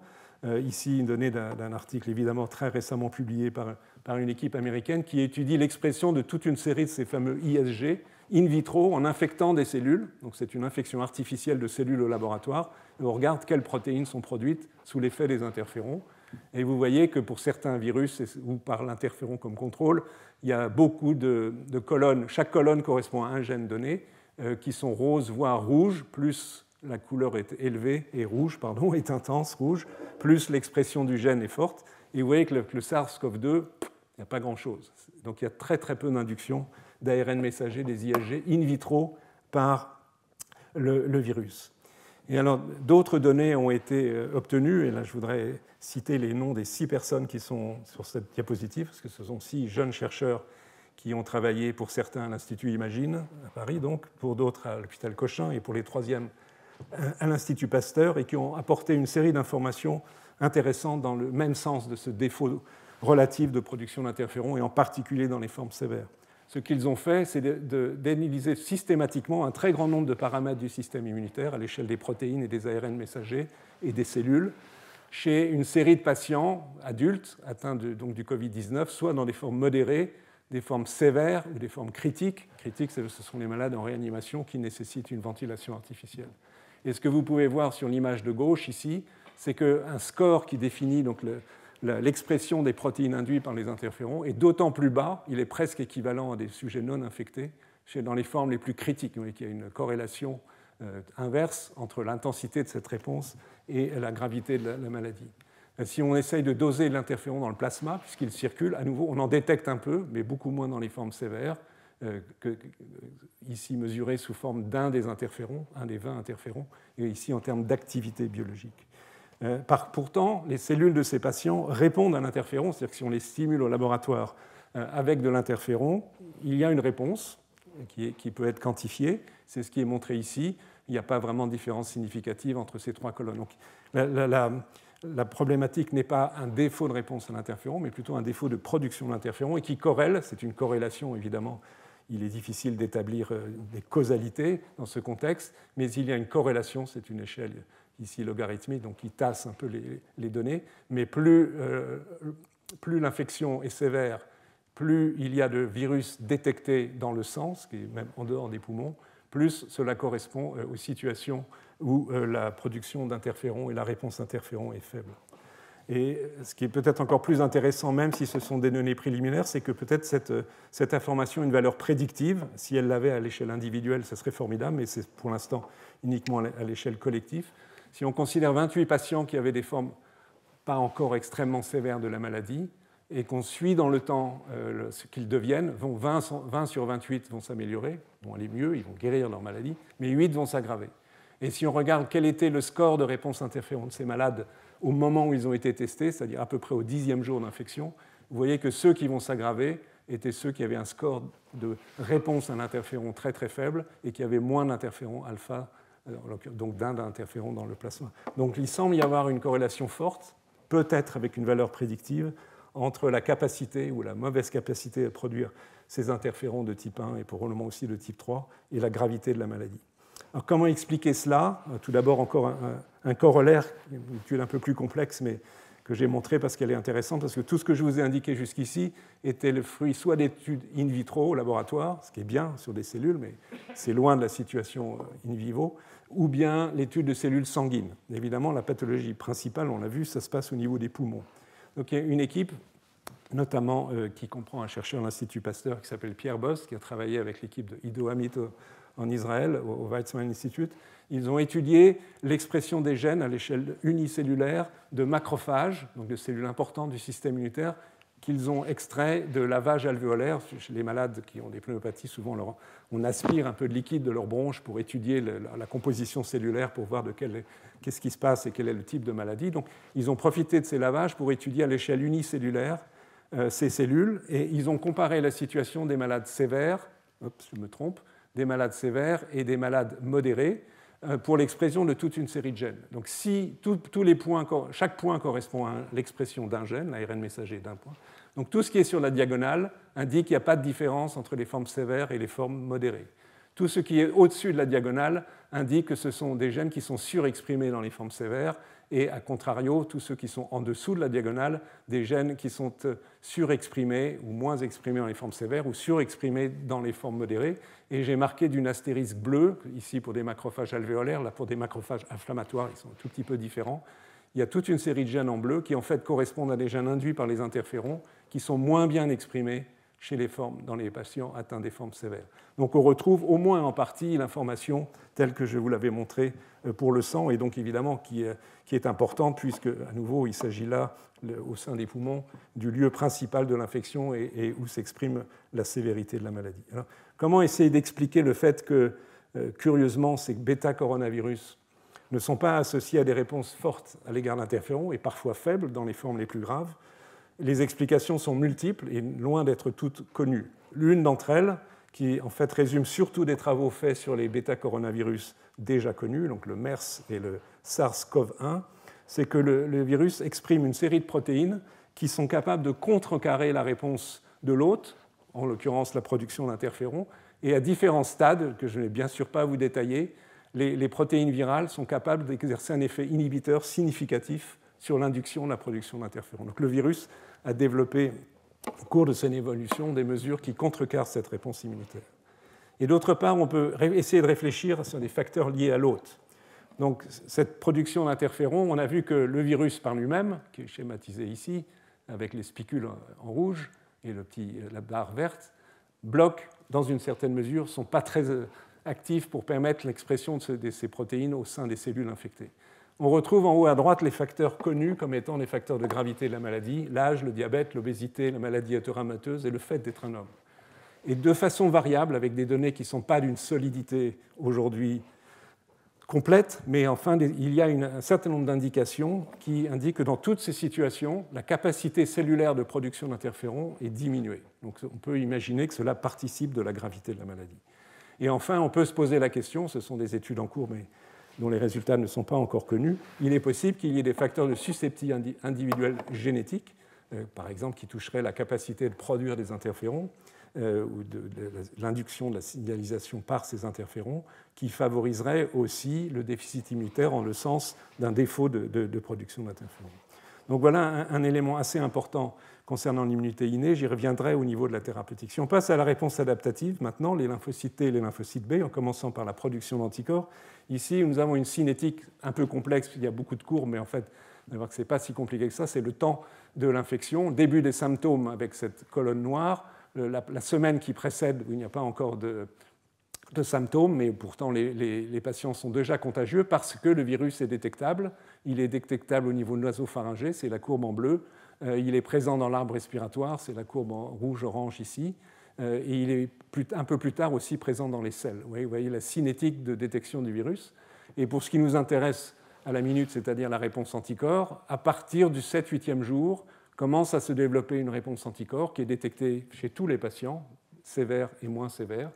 Ici, une donnée d'un article évidemment très récemment publié par une équipe américaine qui étudie l'expression de toute une série de ces fameux ISG in vitro en infectant des cellules. Donc c'est une infection artificielle de cellules au laboratoire. Et on regarde quelles protéines sont produites sous l'effet des interférons. Et vous voyez que pour certains virus ou par l'interféron comme contrôle, il y a beaucoup de colonnes. Chaque colonne correspond à un gène donné qui sont roses, voire rouges, plus la couleur est élevée, et rouge, pardon, est intense, rouge, plus l'expression du gène est forte. Et vous voyez que le SARS-CoV-2, il n'y a pas grand-chose. Donc il y a très très peu d'induction d'ARN messager, des ISG, in vitro par le virus. Et alors, d'autres données ont été obtenues, et là je voudrais citer les noms des 6 personnes qui sont sur cette diapositive, parce que ce sont 6 jeunes chercheurs qui ont travaillé pour certains à l'Institut Imagine, à Paris donc, pour d'autres à l'hôpital Cochin, et pour les 3e à l'Institut Pasteur, et qui ont apporté une série d'informations intéressantes dans le même sens de ce défaut relatif de production d'interférons, et en particulier dans les formes sévères. Ce qu'ils ont fait, c'est d'analyser systématiquement un très grand nombre de paramètres du système immunitaire à l'échelle des protéines et des ARN messagers et des cellules chez une série de patients adultes atteints donc du Covid-19, soit dans des formes modérées, des formes sévères ou des formes critiques. Critiques, ce sont les malades en réanimation qui nécessitent une ventilation artificielle. Et ce que vous pouvez voir sur l'image de gauche ici, c'est qu'un score qui définit donc l'expression des protéines induites par les interférons est d'autant plus bas, il est presque équivalent à des sujets non infectés, dans les formes les plus critiques. Vous voyez qu'il y a une corrélation inverse entre l'intensité de cette réponse et la gravité de la maladie. Si on essaye de doser l'interféron dans le plasma, puisqu'il circule, à nouveau, on en détecte un peu, mais beaucoup moins dans les formes sévères, ici mesuré sous forme d'un des interférons, un des 20 interférons, et ici en termes d'activité biologique. Pourtant, les cellules de ces patients répondent à l'interféron, c'est-à-dire que si on les stimule au laboratoire avec de l'interféron, il y a une réponse qui peut être quantifiée, c'est ce qui est montré ici. Il n'y a pas vraiment de différence significative entre ces trois colonnes. Donc, la problématique n'est pas un défaut de réponse à l'interféron, mais plutôt un défaut de production de l'interféron et qui corrèle, c'est une corrélation évidemment, il est difficile d'établir des causalités dans ce contexte, mais il y a une corrélation, c'est une échelle ici logarithmique, donc qui tasse un peu les données, mais plus l'infection est sévère, plus il y a de virus détectés dans le sang, ce qui est même en dehors des poumons, plus cela correspond aux situations où la production d'interférons et la réponse interféron est faible. Et ce qui est peut-être encore plus intéressant, même si ce sont des données préliminaires, c'est que peut-être cette information a une valeur prédictive. Si elle l'avait à l'échelle individuelle, ce serait formidable, mais c'est pour l'instant uniquement à l'échelle collective. Si on considère 28 patients qui avaient des formes pas encore extrêmement sévères de la maladie, et qu'on suit dans le temps ce qu'ils deviennent, 20 sur 28 vont s'améliorer, vont aller mieux, ils vont guérir leur maladie, mais 8 vont s'aggraver. Et si on regarde quel était le score de réponse interféron de ces malades au moment où ils ont été testés, c'est-à-dire à peu près au 10e jour d'infection, vous voyez que ceux qui vont s'aggraver étaient ceux qui avaient un score de réponse à l'interféron très très faible et qui avaient moins d'interféron alpha, donc d'un interféron dans le plasma. Donc il semble y avoir une corrélation forte, peut-être avec une valeur prédictive, entre la capacité ou la mauvaise capacité à produire ces interférons de type 1 et probablement aussi de type 3 et la gravité de la maladie. Alors comment expliquer cela? Tout d'abord encore un corollaire, une étude un peu plus complexe, mais que j'ai montré parce qu'elle est intéressante, parce que tout ce que je vous ai indiqué jusqu'ici était le fruit soit d'études in vitro au laboratoire, ce qui est bien sur des cellules, mais c'est loin de la situation in vivo, ou bien l'étude de cellules sanguines. Évidemment, la pathologie principale, on l'a vu, ça se passe au niveau des poumons. Donc il y a une équipe, notamment qui comprend un chercheur de l'Institut Pasteur qui s'appelle Pierre Bost, qui a travaillé avec l'équipe de Ido Hamito en Israël, au Weizmann Institute. Ils ont étudié l'expression des gènes à l'échelle unicellulaire de macrophages, donc de cellules importantes du système immunitaire, qu'ils ont extraits de lavage alvéolaire. Chez les malades qui ont des pneumopathies, souvent on aspire un peu de liquide de leur bronche pour étudier la composition cellulaire, pour voir qu'est-ce qui se passe et quel est le type de maladie. Donc, ils ont profité de ces lavages pour étudier à l'échelle unicellulaire ces cellules, et ils ont comparé la situation des malades sévères, je me trompe, des malades sévères et des malades modérés pour l'expression de toute une série de gènes. Donc, si chaque point correspond à l'expression d'un gène, l'ARN messager d'un point, donc tout ce qui est sur la diagonale indique qu'il n'y a pas de différence entre les formes sévères et les formes modérées. Tout ce qui est au-dessus de la diagonale indique que ce sont des gènes qui sont surexprimés dans les formes sévères, et à contrario, tous ceux qui sont en dessous de la diagonale, des gènes qui sont surexprimés ou moins exprimés dans les formes sévères ou surexprimés dans les formes modérées. Et j'ai marqué d'une astérisque bleue, ici pour des macrophages alvéolaires, là pour des macrophages inflammatoires, ils sont un tout petit peu différents. Il y a toute une série de gènes en bleu qui en fait correspondent à des gènes induits par les interférons qui sont moins bien exprimés dans les patients atteints des formes sévères. Donc on retrouve au moins en partie l'information telle que je vous l'avais montrée pour le sang, et donc évidemment qui est importante, puisque à nouveau il s'agit là, au sein des poumons, du lieu principal de l'infection et où s'exprime la sévérité de la maladie. Alors, comment essayer d'expliquer le fait que, curieusement, ces bêta-coronavirus ne sont pas associés à des réponses fortes à l'égard d'interférons et parfois faibles dans les formes les plus graves? Les explications sont multiples et loin d'être toutes connues. L'une d'entre elles, qui en fait résume surtout des travaux faits sur les bêta-coronavirus déjà connus, donc le MERS et le SARS-CoV-1, c'est que le virus exprime une série de protéines qui sont capables de contrecarrer la réponse de l'hôte, en l'occurrence la production d'interférons, et à différents stades, que je ne vais bien sûr pas vous détailler, les protéines virales sont capables d'exercer un effet inhibiteur significatif sur l'induction de la production d'interférons. Donc le virus a développé, au cours de son évolution, des mesures qui contrecarrent cette réponse immunitaire. Et d'autre part, on peut essayer de réfléchir sur des facteurs liés à l'hôte. Donc, cette production d'interférons, on a vu que le virus par lui-même, qui est schématisé ici, avec les spicules en rouge et la barre verte, bloque dans une certaine mesure, ne sont pas très actifs pour permettre l'expression de ces protéines au sein des cellules infectées. On retrouve en haut à droite les facteurs connus comme étant les facteurs de gravité de la maladie, l'âge, le diabète, l'obésité, la maladie athéromatoeuse et le fait d'être un homme. Et de façon variable, avec des données qui ne sont pas d'une solidité aujourd'hui complète, mais enfin, il y a un certain nombre d'indications qui indiquent que dans toutes ces situations, la capacité cellulaire de production d'interférons est diminuée. Donc on peut imaginer que cela participe de la gravité de la maladie. Et enfin, on peut se poser la question, ce sont des études en cours, mais dont les résultats ne sont pas encore connus, il est possible qu'il y ait des facteurs de susceptibilité individuelle génétique, par exemple, qui toucheraient la capacité de produire des interférons, ou de l'induction de la signalisation par ces interférons, qui favoriserait aussi le déficit immunitaire en le sens d'un défaut de production d'interférons. Donc voilà un élément assez important concernant l'immunité innée. J'y reviendrai au niveau de la thérapeutique. Si on passe à la réponse adaptative, maintenant, les lymphocytes T et les lymphocytes B, en commençant par la production d'anticorps, ici, nous avons une cinétique un peu complexe, il y a beaucoup de courbes, mais en fait, on va voir que ce n'est pas si compliqué que ça, c'est le temps de l'infection, début des symptômes avec cette colonne noire, la semaine qui précède, où il n'y a pas encore de symptômes, mais pourtant les patients sont déjà contagieux parce que le virus est détectable. Il est détectable au niveau nasopharyngé, c'est la courbe en bleu. Il est présent dans l'arbre respiratoire, c'est la courbe en rouge-orange ici. Et il est un peu plus tard aussi présent dans les selles. Vous voyez la cinétique de détection du virus. Et pour ce qui nous intéresse à la minute, c'est-à-dire la réponse anticorps, à partir du 7-8e jour, commence à se développer une réponse anticorps qui est détectée chez tous les patients, sévères et moins sévères,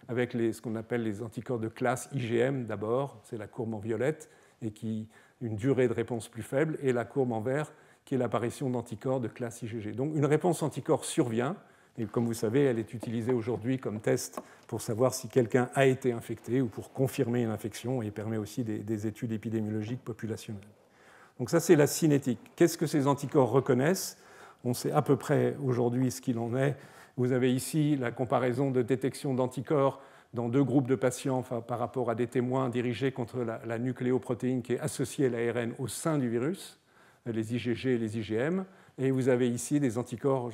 avec ce qu'on appelle les anticorps de classe IgM d'abord, c'est la courbe en violette, et qui une durée de réponse plus faible, et la courbe en vert, qui est l'apparition d'anticorps de classe IgG. Donc une réponse anticorps survient, et comme vous savez, elle est utilisée aujourd'hui comme test pour savoir si quelqu'un a été infecté ou pour confirmer une infection, et permet aussi des études épidémiologiques populationnelles. Donc ça, c'est la cinétique. Qu'est-ce que ces anticorps reconnaissent? On sait à peu près aujourd'hui ce qu'il en est. Vous avez ici la comparaison de détection d'anticorps dans deux groupes de patients par rapport à des témoins dirigés contre la nucléoprotéine qui est associée à l'ARN au sein du virus, les IgG et les IgM. Et vous avez ici des anticorps,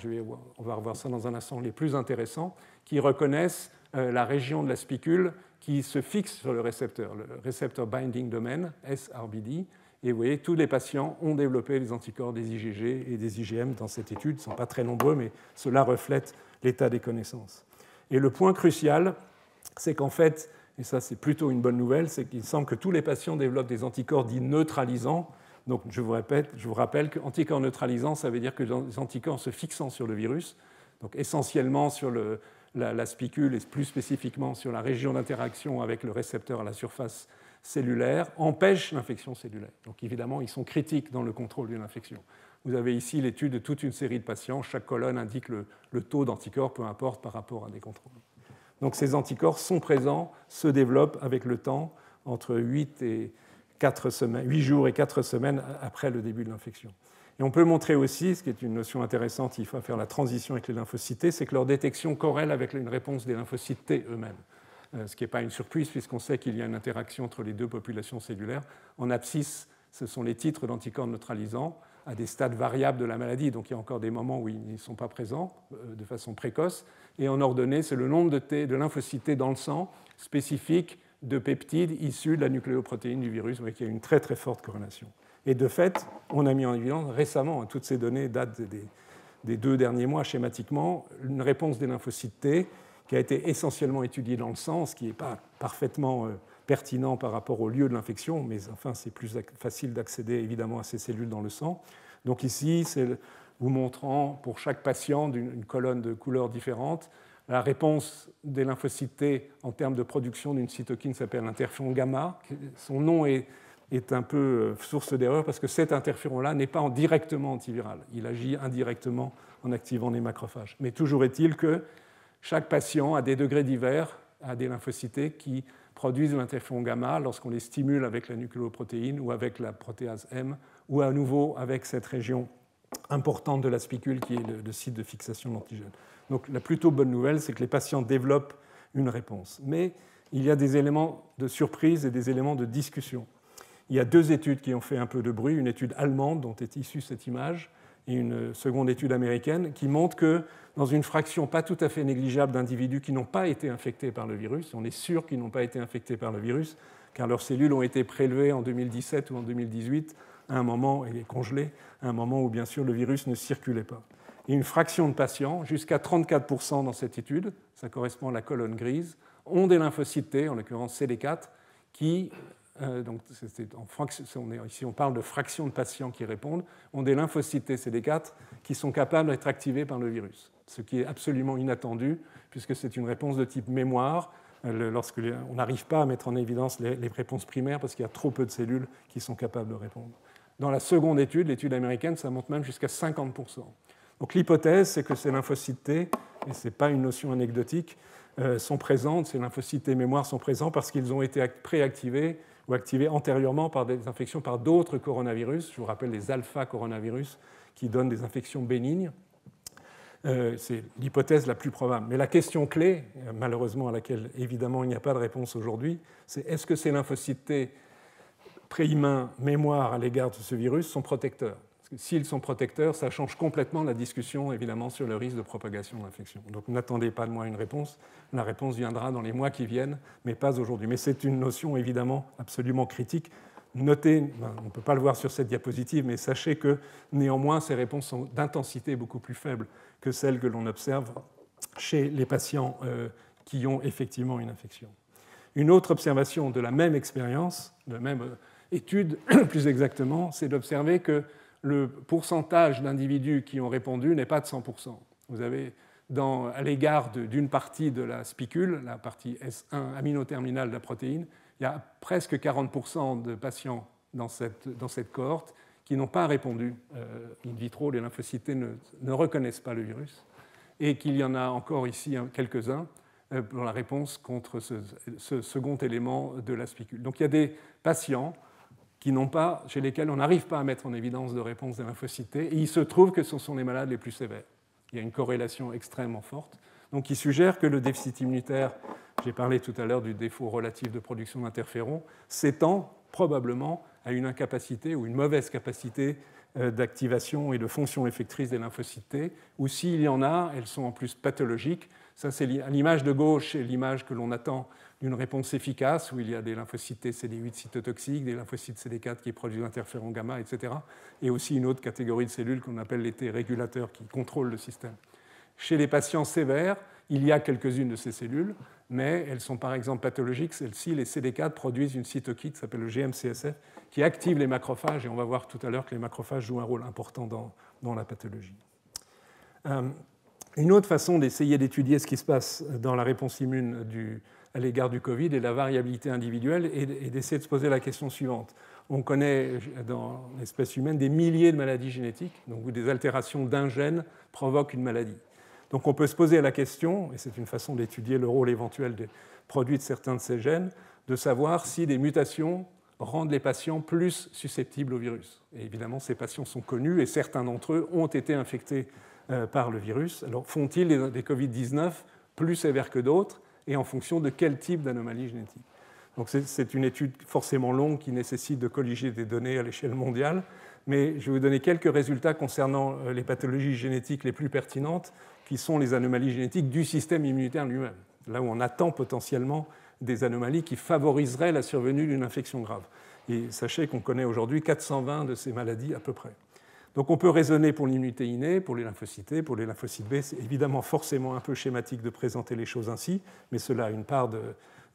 on va revoir ça dans un instant, les plus intéressants, qui reconnaissent la région de la spicule qui se fixe sur le récepteur Binding Domain, SRBD. Et vous voyez, tous les patients ont développé les anticorps des IgG et des IgM dans cette étude. Ils ne sont pas très nombreux, mais cela reflète l'état des connaissances. Et le point crucial, c'est qu'en fait, et ça c'est plutôt une bonne nouvelle, c'est qu'il semble que tous les patients développent des anticorps dits neutralisants. Donc je vous rappelle qu'anticorps neutralisants, ça veut dire que les anticorps se fixant sur le virus, donc essentiellement sur la spicule et plus spécifiquement sur la région d'interaction avec le récepteur à la surface cellulaire, empêchent l'infection cellulaire. Donc évidemment, ils sont critiques dans le contrôle d'une infection. Vous avez ici l'étude de toute une série de patients. Chaque colonne indique le taux d'anticorps, peu importe, par rapport à des contrôles. Donc ces anticorps sont présents, se développent avec le temps, entre 8 jours et 4 semaines après le début de l'infection. Et on peut montrer aussi, ce qui est une notion intéressante, il faut faire la transition avec les lymphocytes T, c'est que leur détection corrèle avec une réponse des lymphocytes T eux-mêmes. Ce qui n'est pas une surprise puisqu'on sait qu'il y a une interaction entre les deux populations cellulaires. En abscisse, ce sont les titres d'anticorps neutralisants à des stades variables de la maladie, donc il y a encore des moments où ils ne sont pas présents de façon précoce. Et en ordonnée, c'est le nombre de lymphocytes T dans le sang spécifique de peptides issus de la nucléoprotéine du virus, qui a une très très forte corrélation. Et de fait, on a mis en évidence récemment, toutes ces données datent des 2 derniers mois schématiquement, une réponse des lymphocytes T qui a été essentiellement étudiée dans le sang, ce qui n'est pas parfaitement pertinent par rapport au lieu de l'infection, mais enfin c'est plus facile d'accéder évidemment à ces cellules dans le sang. Donc ici, c'est vous montrant pour chaque patient d'une colonne de couleurs différentes la réponse des lymphocytes T en termes de production d'une cytokine qui s'appelle interféron gamma. Son nom est un peu source d'erreur parce que cet interféron-là n'est pas directement antiviral. Il agit indirectement en activant les macrophages. Mais toujours est-il que chaque patient, à des degrés divers, a des lymphocytes T qui produisent l'interféron gamma lorsqu'on les stimule avec la nucléoprotéine ou avec la protéase M, ou à nouveau avec cette région importante de la spicule qui est le site de fixation de l'antigène. Donc la plutôt bonne nouvelle, c'est que les patients développent une réponse. Mais il y a des éléments de surprise et des éléments de discussion. Il y a 2 études qui ont fait un peu de bruit, une étude allemande dont est issue cette image et une seconde étude américaine qui montre que dans une fraction pas tout à fait négligeable d'individus qui n'ont pas été infectés par le virus, on est sûr qu'ils n'ont pas été infectés par le virus, car leurs cellules ont été prélevées en 2017 ou en 2018 à un moment, et congelées, à un moment où bien sûr le virus ne circulait pas. Et une fraction de patients, jusqu'à 34% dans cette étude, ça correspond à la colonne grise, ont des lymphocytes T, en l'occurrence CD4, qui, donc ici on parle de fraction de patients qui répondent, ont des lymphocytes T CD4 qui sont capables d'être activés par le virus, ce qui est absolument inattendu, puisque c'est une réponse de type mémoire, lorsqu'on n'arrive pas à mettre en évidence les réponses primaires parce qu'il y a trop peu de cellules qui sont capables de répondre. Dans la seconde étude, l'étude américaine, ça monte même jusqu'à 50%. Donc l'hypothèse, c'est que ces lymphocytes T, et ce n'est pas une notion anecdotique, sont présentes, ces lymphocytes T mémoire sont présents parce qu'ils ont été préactivés ou activés antérieurement par des infections par d'autres coronavirus. Je vous rappelle les alpha-coronavirus qui donnent des infections bénignes. C'est l'hypothèse la plus probable. Mais la question clé, malheureusement à laquelle évidemment il n'y a pas de réponse aujourd'hui, c'est est-ce que ces lymphocytes T préhumains mémoire à l'égard de ce virus sont protecteurs? Parce que s'ils sont protecteurs, ça change complètement la discussion évidemment sur le risque de propagation de l'infection. Donc n'attendez pas de moi une réponse. La réponse viendra dans les mois qui viennent, mais pas aujourd'hui. Mais c'est une notion évidemment absolument critique. Notez, on ne peut pas le voir sur cette diapositive, mais sachez que néanmoins ces réponses sont d'intensité beaucoup plus faible que celles que l'on observe chez les patients qui ont effectivement une infection. Une autre observation de la même expérience, de la même étude plus exactement, c'est d'observer que le pourcentage d'individus qui ont répondu n'est pas de 100%. Vous avez à l'égard d'une partie de la spicule, la partie S1 aminoterminale de la protéine, il y a presque 40% de patients dans cette cohorte qui n'ont pas répondu in vitro, les lymphocytes ne reconnaissent pas le virus, et qu'il y en a encore ici quelques-uns pour la réponse contre ce second élément de la spicule. Donc il y a des patients chez lesquels on n'arrive pas à mettre en évidence de réponse des lymphocytes T, et il se trouve que ce sont les malades les plus sévères. Il y a une corrélation extrêmement forte, donc qui suggère que le déficit immunitaire, j'ai parlé tout à l'heure du défaut relatif de production d'interférons, s'étend probablement à une incapacité ou une mauvaise capacité d'activation et de fonction effectrice des lymphocytes T, ou s'il y en a, elles sont en plus pathologiques. Ça, c'est l'image de gauche, et l'image que l'on attend d'une réponse efficace, où il y a des lymphocytes T CD8 cytotoxiques, des lymphocytes CD4 qui produisent l'interféron gamma, etc. Et aussi une autre catégorie de cellules qu'on appelle les T régulateurs qui contrôlent le système. Chez les patients sévères, il y a quelques-unes de ces cellules, mais elles sont par exemple pathologiques. Celles-ci, les CD4, produisent une cytokine qui s'appelle le GM-CSF, qui active les macrophages, et on va voir tout à l'heure que les macrophages jouent un rôle important dans la pathologie. Une autre façon d'essayer d'étudier ce qui se passe dans la réponse immune à l'égard du Covid et la variabilité individuelle est d'essayer de se poser la question suivante. On connaît dans l'espèce humaine des milliers de maladies génétiques, donc où des altérations d'un gène provoquent une maladie. Donc on peut se poser la question, et c'est une façon d'étudier le rôle éventuel des produits de certains de ces gènes, de savoir si des mutations rendent les patients plus susceptibles au virus. Et évidemment, ces patients sont connus et certains d'entre eux ont été infectés par le virus. Alors font-ils des Covid-19 plus sévères que d'autres et en fonction de quel type d'anomalie génétique? Donc c'est une étude forcément longue qui nécessite de colliger des données à l'échelle mondiale, mais je vais vous donner quelques résultats concernant les pathologies génétiques les plus pertinentes, qui sont les anomalies génétiques du système immunitaire lui-même, là où on attend potentiellement des anomalies qui favoriseraient la survenue d'une infection grave. Et sachez qu'on connaît aujourd'hui 420 de ces maladies à peu près. Donc on peut raisonner pour l'immunité innée, pour les lymphocytes T, pour les lymphocytes B. C'est évidemment forcément un peu schématique de présenter les choses ainsi, mais cela a une part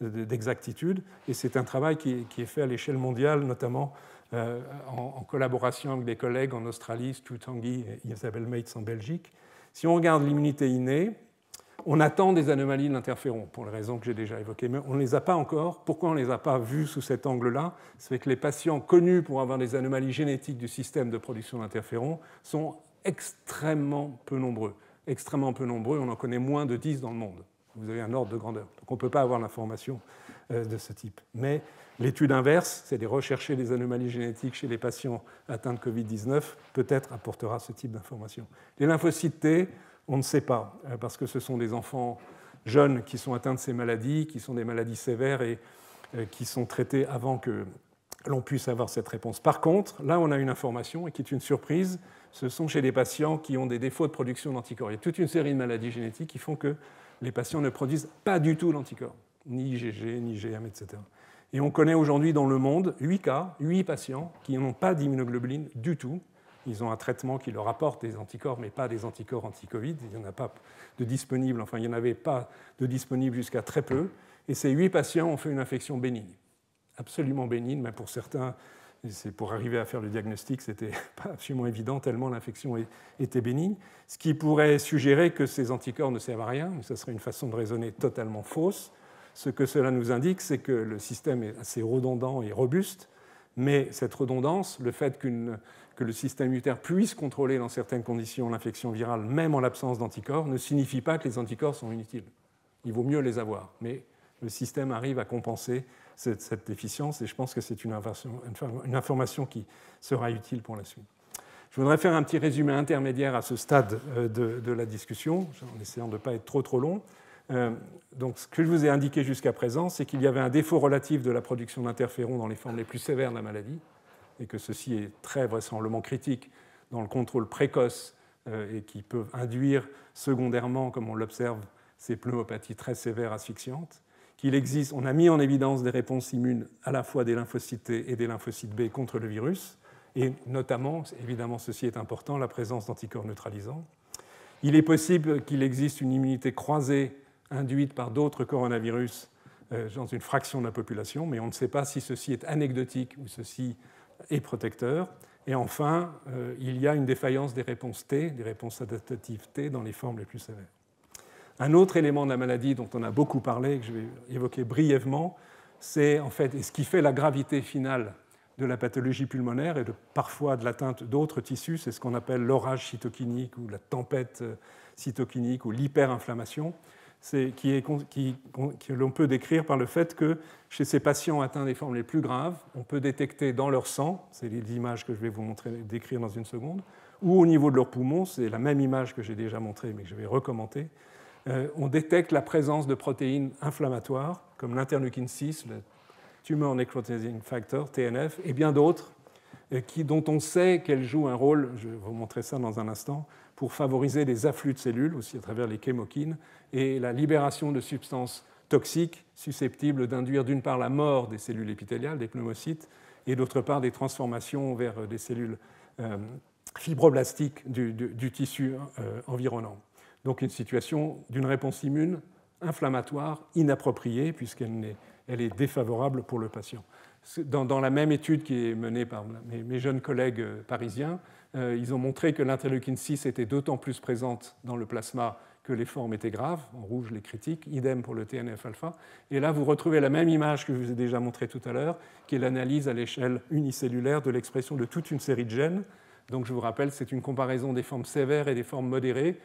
d'exactitude. Et c'est un travail qui est fait à l'échelle mondiale, notamment en collaboration avec des collègues en Australie, Stu Tanguy et Isabelle Meitz en Belgique. Si on regarde l'immunité innée, on attend des anomalies de l'interféron, pour les raisons que j'ai déjà évoquées, mais on ne les a pas encore. Pourquoi on ne les a pas vues sous cet angle-là? C'est que les patients connus pour avoir des anomalies génétiques du système de production d'interférons sont extrêmement peu nombreux. Extrêmement peu nombreux, on en connaît moins de 10 dans le monde. Vous avez un ordre de grandeur. Donc on ne peut pas avoir l'information de ce type. Mais l'étude inverse, c'est de rechercher des anomalies génétiques chez les patients atteints de Covid-19, peut-être apportera ce type d'information. Les lymphocytes T, on ne sait pas, parce que ce sont des enfants jeunes qui sont atteints de ces maladies, qui sont des maladies sévères et qui sont traités avant que l'on puisse avoir cette réponse. Par contre, là, on a une information et qui est une surprise. Ce sont chez des patients qui ont des défauts de production d'anticorps. Il y a toute une série de maladies génétiques qui font que les patients ne produisent pas du tout d'anticorps, ni IgG, ni IgM, etc. Et on connaît aujourd'hui dans le monde 8 cas, 8 patients qui n'ont pas d'immunoglobuline du tout. Ils ont un traitement qui leur apporte des anticorps, mais pas des anticorps anti-Covid. Il n'y en a pas de disponibles, enfin, il n'y en avait pas de disponibles jusqu'à très peu. Et ces 8 patients ont fait une infection bénigne, absolument bénigne, mais pour certains, c'est pour arriver à faire le diagnostic, c'était pas absolument évident, tellement l'infection était bénigne. Ce qui pourrait suggérer que ces anticorps ne servent à rien, mais ce serait une façon de raisonner totalement fausse. Ce que cela nous indique, c'est que le système est assez redondant et robuste, mais cette redondance, le fait que le système immunitaire puisse contrôler dans certaines conditions l'infection virale, même en l'absence d'anticorps, ne signifie pas que les anticorps sont inutiles. Il vaut mieux les avoir, mais le système arrive à compenser cette déficience, et je pense que c'est une information qui sera utile pour la suite. Je voudrais faire un petit résumé intermédiaire à ce stade de la discussion, en essayant de ne pas être trop long. Donc, ce que je vous ai indiqué jusqu'à présent, c'est qu'il y avait un défaut relatif de la production d'interférons dans les formes les plus sévères de la maladie, et que ceci est très vraisemblablement critique dans le contrôle précoce et qui peut induire secondairement, comme on l'observe, ces pneumopathies très sévères asphyxiantes. Qu'il existe, on a mis en évidence des réponses immunes à la fois des lymphocytes T et des lymphocytes B contre le virus, et notamment, évidemment ceci est important, la présence d'anticorps neutralisants. Il est possible qu'il existe une immunité croisée induite par d'autres coronavirus dans une fraction de la population, mais on ne sait pas si ceci est anecdotique ou ceci est protecteur. Et enfin, il y a une défaillance des réponses T, des réponses adaptatives T dans les formes les plus sévères. Un autre élément de la maladie dont on a beaucoup parlé, que je vais évoquer brièvement, c'est en fait, et ce qui fait la gravité finale de la pathologie pulmonaire et parfois de l'atteinte d'autres tissus, c'est ce qu'on appelle l'orage cytokinique ou la tempête cytokinique ou l'hyperinflammation, que l'on peut décrire par le fait que chez ces patients atteints des formes les plus graves, on peut détecter dans leur sang, c'est les images que je vais vous décrire dans une seconde, ou au niveau de leurs poumons, c'est la même image que j'ai déjà montrée mais que je vais recommenter, on détecte la présence de protéines inflammatoires comme l'interleukine 6, le Tumor Necrotizing Factor, TNF, et bien d'autres dont on sait qu'elles jouent un rôle, je vais vous montrer ça dans un instant, pour favoriser les afflux de cellules, aussi à travers les chémokines, et la libération de substances toxiques susceptibles d'induire d'une part la mort des cellules épithéliales, des pneumocytes, et d'autre part des transformations vers des cellules fibroblastiques du tissu environnant. Donc une situation d'une réponse immune inflammatoire inappropriée puisqu'elle est défavorable pour le patient. Dans la même étude qui est menée par mes jeunes collègues parisiens, ils ont montré que l'interleukine 6 était d'autant plus présente dans le plasma que les formes étaient graves, en rouge les critiques, idem pour le TNF-alpha. Et là, vous retrouvez la même image que je vous ai déjà montrée tout à l'heure, qui est l'analyse à l'échelle unicellulaire de l'expression de toute une série de gènes. Donc je vous rappelle, c'est une comparaison des formes sévères et des formes modérées.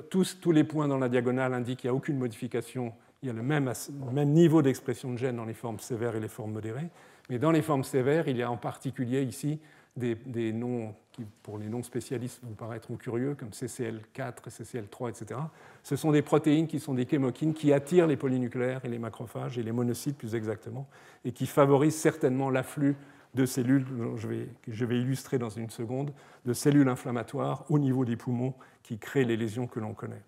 Tous les points dans la diagonale indiquent qu'il n'y a aucune modification, il y a le même niveau d'expression de gènes dans les formes sévères et les formes modérées, mais dans les formes sévères, il y a en particulier ici des noms qui, pour les non-spécialistes, vous paraîtront curieux, comme CCL4, CCL3, etc. Ce sont des protéines qui sont des chémokines qui attirent les polynucléaires et les macrophages, et les monocytes plus exactement, et qui favorisent certainement l'afflux de cellules, je vais illustrer dans une seconde, de cellules inflammatoires au niveau des poumons qui créent les lésions que l'on connaît.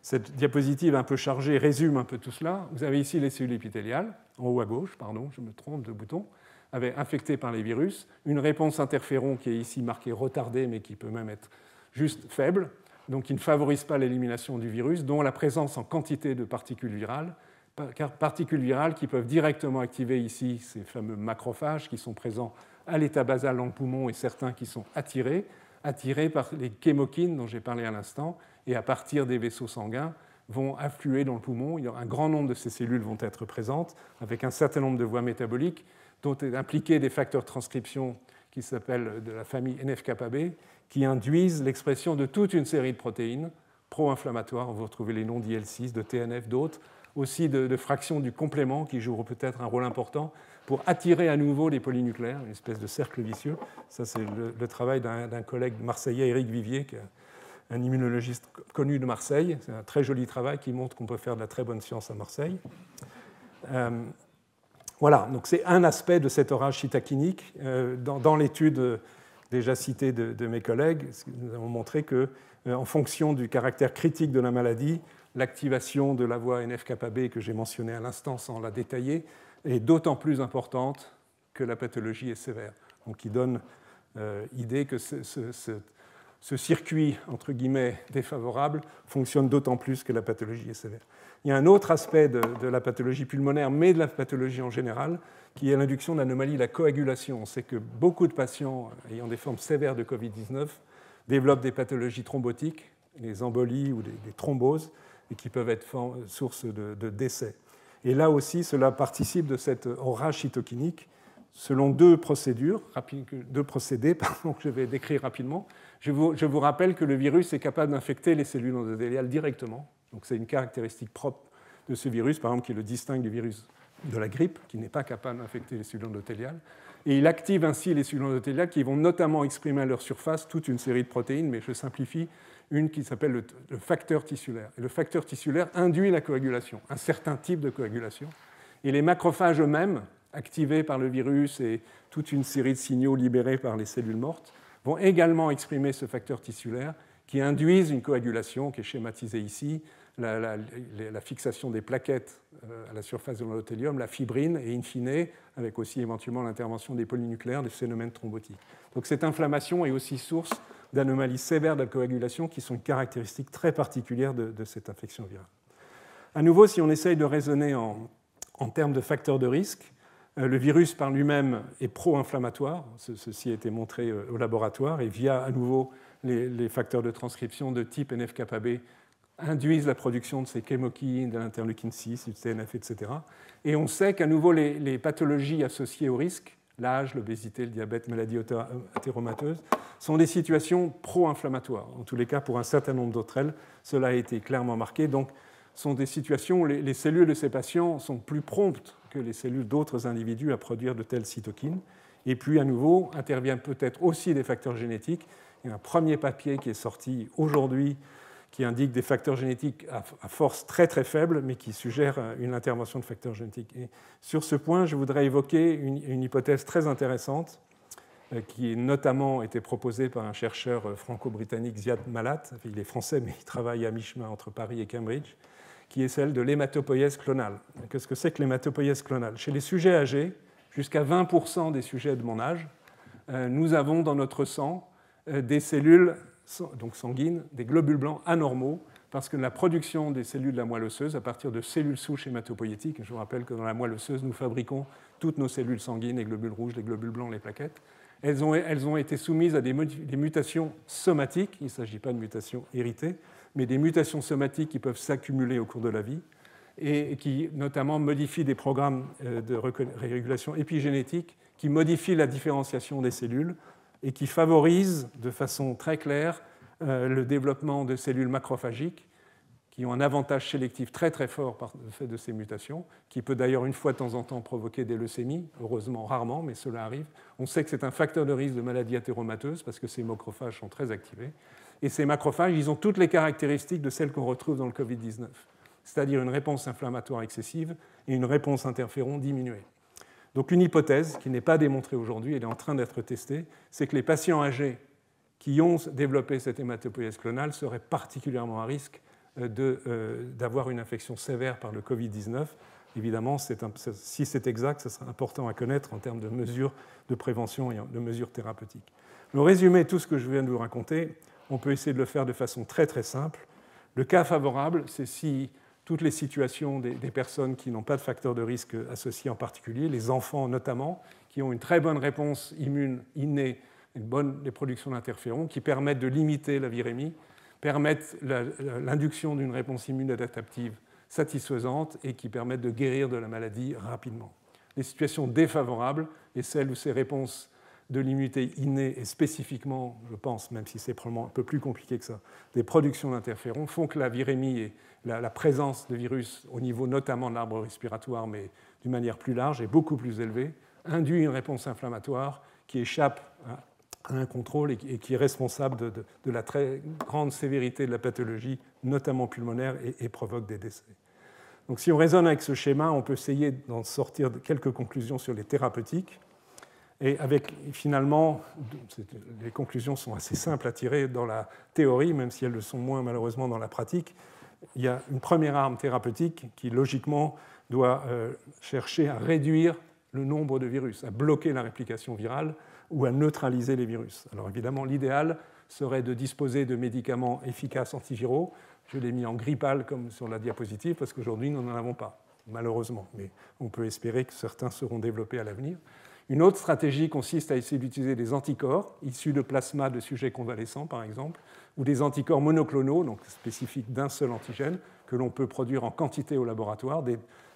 Cette diapositive un peu chargée résume un peu tout cela. Vous avez ici les cellules épithéliales, en haut à gauche, pardon, je me trompe de bouton, infectées par les virus, une réponse interféron qui est ici marquée retardée, mais qui peut même être juste faible, donc qui ne favorise pas l'élimination du virus, dont la présence en quantité de particules virales qui peuvent directement activer ici ces fameux macrophages qui sont présents à l'état basal dans le poumon et certains qui sont attirés par les chémokines dont j'ai parlé à l'instant, et à partir des vaisseaux sanguins vont affluer dans le poumon. Un grand nombre de ces cellules vont être présentes avec un certain nombre de voies métaboliques dont est impliqué des facteurs de transcription qui s'appellent de la famille NF-κB, qui induisent l'expression de toute une série de protéines pro-inflammatoires. Vous retrouvez les noms d'IL6, de TNF, d'autres, aussi de fractions du complément qui joueront peut-être un rôle important pour attirer à nouveau les polynucléaires, une espèce de cercle vicieux. Ça, c'est le travail d'un collègue marseillais, Éric Vivier, qui est un immunologiste connu de Marseille. C'est un très joli travail qui montre qu'on peut faire de la très bonne science à Marseille. Voilà, donc c'est un aspect de cet orage cytokinique. Dans l'étude déjà citée de mes collègues, nous avons montré qu'en fonction du caractère critique de la maladie, l'activation de la voie NF-κB que j'ai mentionnée à l'instant sans la détailler est d'autant plus importante que la pathologie est sévère. Donc il donne idée que ce circuit, entre guillemets, défavorable fonctionne d'autant plus que la pathologie est sévère. Il y a un autre aspect de la pathologie pulmonaire, mais de la pathologie en général, qui est l'induction d'anomalies de la coagulation. On sait que beaucoup de patients ayant des formes sévères de Covid-19 développent des pathologies thrombotiques, les embolies ou des thromboses, et qui peuvent être source de décès. Et là aussi, cela participe de cet orage cytokinique selon deux procédés que je vais décrire rapidement. Je vous rappelle que le virus est capable d'infecter les cellules endothéliales directement. Donc c'est une caractéristique propre de ce virus, par exemple, qui le distingue du virus de la grippe, qui n'est pas capable d'infecter les cellules endothéliales. Et il active ainsi les cellules endothéliales qui vont notamment exprimer à leur surface toute une série de protéines, mais je simplifie, une qui s'appelle le facteur tissulaire. Et le facteur tissulaire induit la coagulation, un certain type de coagulation. Et les macrophages eux-mêmes, activés par le virus et toute une série de signaux libérés par les cellules mortes, vont également exprimer ce facteur tissulaire qui induisent une coagulation qui est schématisée ici, la fixation des plaquettes à la surface de l'endothélium, la fibrine et in fine, avec aussi éventuellement l'intervention des polynucléaires, des phénomènes thrombotiques. Donc cette inflammation est aussi source d'anomalies sévères de la coagulation qui sont une caractéristique très particulière de cette infection virale. À nouveau, si on essaye de raisonner en termes de facteurs de risque, le virus par lui-même est pro-inflammatoire, ceci a été montré au laboratoire, et via à nouveau les facteurs de transcription de type NF-κB induisent la production de ces chémokines, de l'interleukine 6, du TNF, etc. Et on sait qu'à nouveau les pathologies associées au risque, l'âge, l'obésité, le diabète, maladie athéromateuse, sont des situations pro-inflammatoires. En tous les cas, pour un certain nombre d'entre elles, cela a été clairement marqué. Donc, sont des situations où les cellules de ces patients sont plus promptes que les cellules d'autres individus à produire de telles cytokines. Et puis, à nouveau, interviennent peut-être aussi des facteurs génétiques. Il y a un premier papier qui est sorti aujourd'hui qui indique des facteurs génétiques à force très très faible, mais qui suggère une intervention de facteurs génétiques. Et sur ce point, je voudrais évoquer une hypothèse très intéressante qui a notamment été proposée par un chercheur franco-britannique, Ziad Malat. Il est français, mais il travaille à mi-chemin entre Paris et Cambridge, qui est celle de l'hématopoïèse clonale. Qu'est-ce que c'est que l'hématopoïèse clonale? Chez les sujets âgés, jusqu'à 20% des sujets de mon âge, nous avons dans notre sang des cellules donc sanguines, des globules blancs anormaux, parce que la production des cellules de la moelle osseuse, à partir de cellules souches hématopoïétiques, je vous rappelle que dans la moelle osseuse, nous fabriquons toutes nos cellules sanguines, les globules rouges, les globules blancs, les plaquettes, elles ont été soumises à des mutations somatiques, il ne s'agit pas de mutations héritées, mais des mutations somatiques qui peuvent s'accumuler au cours de la vie, et qui notamment modifient des programmes de régulation épigénétique qui modifient la différenciation des cellules, et qui favorise de façon très claire le développement de cellules macrophagiques qui ont un avantage sélectif très très fort par le fait de ces mutations, qui peut d'ailleurs une fois de temps en temps provoquer des leucémies, heureusement rarement, mais cela arrive. On sait que c'est un facteur de risque de maladie athéromateuse parce que ces macrophages sont très activés. Et ces macrophages, ils ont toutes les caractéristiques de celles qu'on retrouve dans le Covid-19, c'est-à-dire une réponse inflammatoire excessive et une réponse interféron diminuée. Donc une hypothèse qui n'est pas démontrée aujourd'hui, elle est en train d'être testée, c'est que les patients âgés qui ont développé cette hématopoïèse clonale seraient particulièrement à risque d'avoir une infection sévère par le Covid-19. Évidemment, si c'est exact, ce sera important à connaître en termes de mesures de prévention et de mesures thérapeutiques. Pour résumer tout ce que je viens de vous raconter, on peut essayer de le faire de façon très très simple. Le cas favorable, c'est si toutes les situations des personnes qui n'ont pas de facteurs de risque associés en particulier, les enfants notamment, qui ont une très bonne réponse immune innée, une bonne production d'interférons, qui permettent de limiter la virémie, permettent l'induction d'une réponse immune adaptative satisfaisante et qui permettent de guérir de la maladie rapidement. Les situations défavorables et celles où ces réponses de l'immunité innée et spécifiquement, je pense, même si c'est probablement un peu plus compliqué que ça, des productions d'interférons font que la virémie et la présence de virus au niveau notamment de l'arbre respiratoire, mais d'une manière plus large, est beaucoup plus élevée, induit une réponse inflammatoire qui échappe à un contrôle et qui est responsable de la très grande sévérité de la pathologie, notamment pulmonaire, et provoque des décès. Donc si on raisonne avec ce schéma, on peut essayer d'en sortir quelques conclusions sur les thérapeutiques. Et avec, finalement, les conclusions sont assez simples à tirer dans la théorie, même si elles le sont moins malheureusement dans la pratique. Il y a une première arme thérapeutique qui, logiquement, doit chercher à réduire le nombre de virus, à bloquer la réplication virale ou à neutraliser les virus. Alors évidemment, l'idéal serait de disposer de médicaments efficaces antiviraux. Je l'ai mis en gris pâle comme sur la diapositive parce qu'aujourd'hui, nous n'en avons pas, malheureusement. Mais on peut espérer que certains seront développés à l'avenir. Une autre stratégie consiste à essayer d'utiliser des anticorps issus de plasma de sujets convalescents, par exemple, ou des anticorps monoclonaux, donc spécifiques d'un seul antigène, que l'on peut produire en quantité au laboratoire.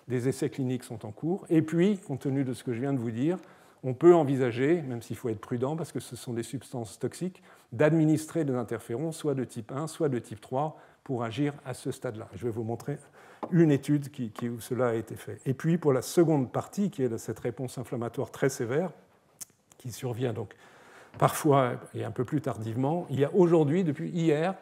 Des essais cliniques sont en cours. Et puis, compte tenu de ce que je viens de vous dire, on peut envisager, même s'il faut être prudent parce que ce sont des substances toxiques, d'administrer des interférons, soit de type 1, soit de type 3, pour agir à ce stade-là. Je vais vous montrer une étude où cela a été fait. Et puis, pour la seconde partie, qui est cette réponse inflammatoire très sévère, qui survient donc parfois et un peu plus tardivement, il y a aujourd'hui, depuis hier,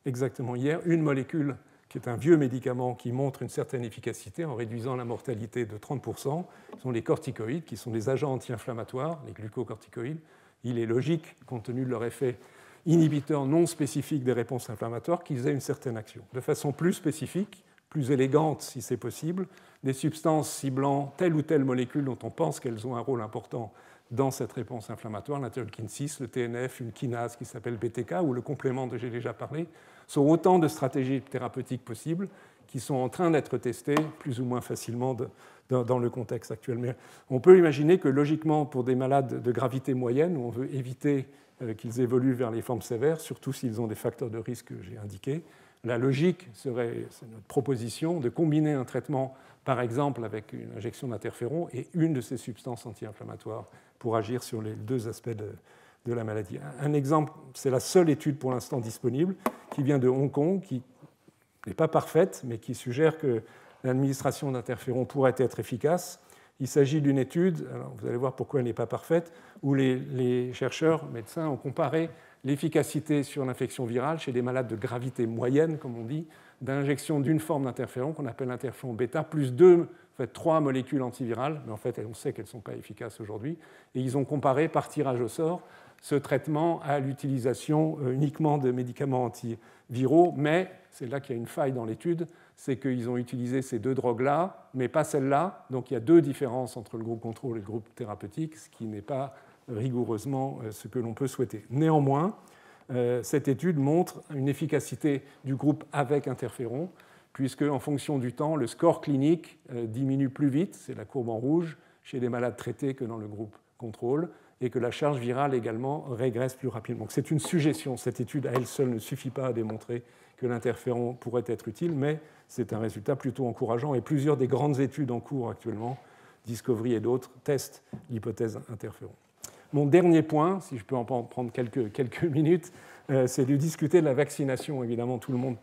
exactement hier, une molécule qui est un vieux médicament qui montre une certaine efficacité en réduisant la mortalité de 30%. Ce sont les corticoïdes, qui sont des agents anti-inflammatoires, les glucocorticoïdes. Il est logique, compte tenu de leur effet inhibiteur non spécifique des réponses inflammatoires, qu'ils aient une certaine action. De façon plus spécifique, plus élégante si c'est possible, des substances ciblant telle ou telle molécule dont on pense qu'elles ont un rôle important dans cette réponse inflammatoire, l'interleukin 6, le TNF, une kinase qui s'appelle BTK, ou le complément dont j'ai déjà parlé, sont autant de stratégies thérapeutiques possibles qui sont en train d'être testées plus ou moins facilement dans le contexte actuel. Mais on peut imaginer que logiquement, pour des malades de gravité moyenne, où on veut éviter qu'ils évoluent vers les formes sévères, surtout s'ils ont des facteurs de risque que j'ai indiqués, la logique serait, c'est notre proposition, de combiner un traitement, par exemple, avec une injection d'interféron et une de ces substances anti-inflammatoires pour agir sur les deux aspects de la maladie. Un exemple, c'est la seule étude pour l'instant disponible qui vient de Hong Kong, qui n'est pas parfaite, mais qui suggère que l'administration d'interférons pourrait être efficace. Il s'agit d'une étude, alors vous allez voir pourquoi elle n'est pas parfaite, où les chercheurs, médecins, ont comparé l'efficacité sur l'infection virale chez des malades de gravité moyenne, comme on dit, d'injection d'une forme d'interféron qu'on appelle l'interféron bêta, plus 3 molécules antivirales, mais en fait on sait qu'elles ne sont pas efficaces aujourd'hui, et ils ont comparé par tirage au sort ce traitement à l'utilisation uniquement de médicaments antiviraux, mais c'est là qu'il y a une faille dans l'étude, c'est qu'ils ont utilisé ces deux drogues-là, mais pas celle-là, donc il y a deux différences entre le groupe contrôle et le groupe thérapeutique, ce qui n'est pas rigoureusement ce que l'on peut souhaiter. Néanmoins, cette étude montre une efficacité du groupe avec interféron, puisque en fonction du temps, le score clinique diminue plus vite, c'est la courbe en rouge, chez les malades traités que dans le groupe contrôle, et que la charge virale également régresse plus rapidement. Donc c'est une suggestion, cette étude à elle seule ne suffit pas à démontrer que l'interféron pourrait être utile, mais c'est un résultat plutôt encourageant, et plusieurs des grandes études en cours actuellement, Discovery et d'autres, testent l'hypothèse interféron. Mon dernier point, si je peux en prendre quelques minutes, c'est de discuter de la vaccination. Évidemment, tout le monde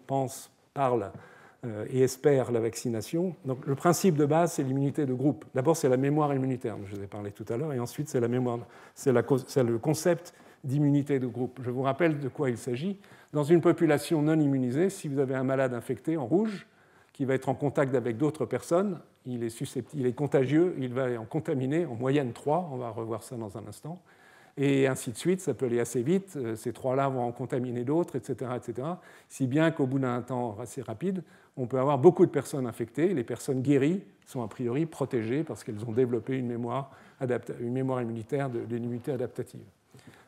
parle et espère la vaccination. Donc, le principe de base, c'est l'immunité de groupe. D'abord, c'est la mémoire immunitaire, dont je vous ai parlé tout à l'heure, et ensuite, c'est le concept d'immunité de groupe. Je vous rappelle de quoi il s'agit. Dans une population non immunisée, si vous avez un malade infecté en rouge, qui va être en contact avec d'autres personnes, il est contagieux, il va en contaminer en moyenne 3, on va revoir ça dans un instant, et ainsi de suite, ça peut aller assez vite, ces 3-là vont en contaminer d'autres, etc., si bien qu'au bout d'un temps assez rapide, on peut avoir beaucoup de personnes infectées, les personnes guéries sont a priori protégées parce qu'elles ont développé une mémoire immunitaire de l'immunité adaptative.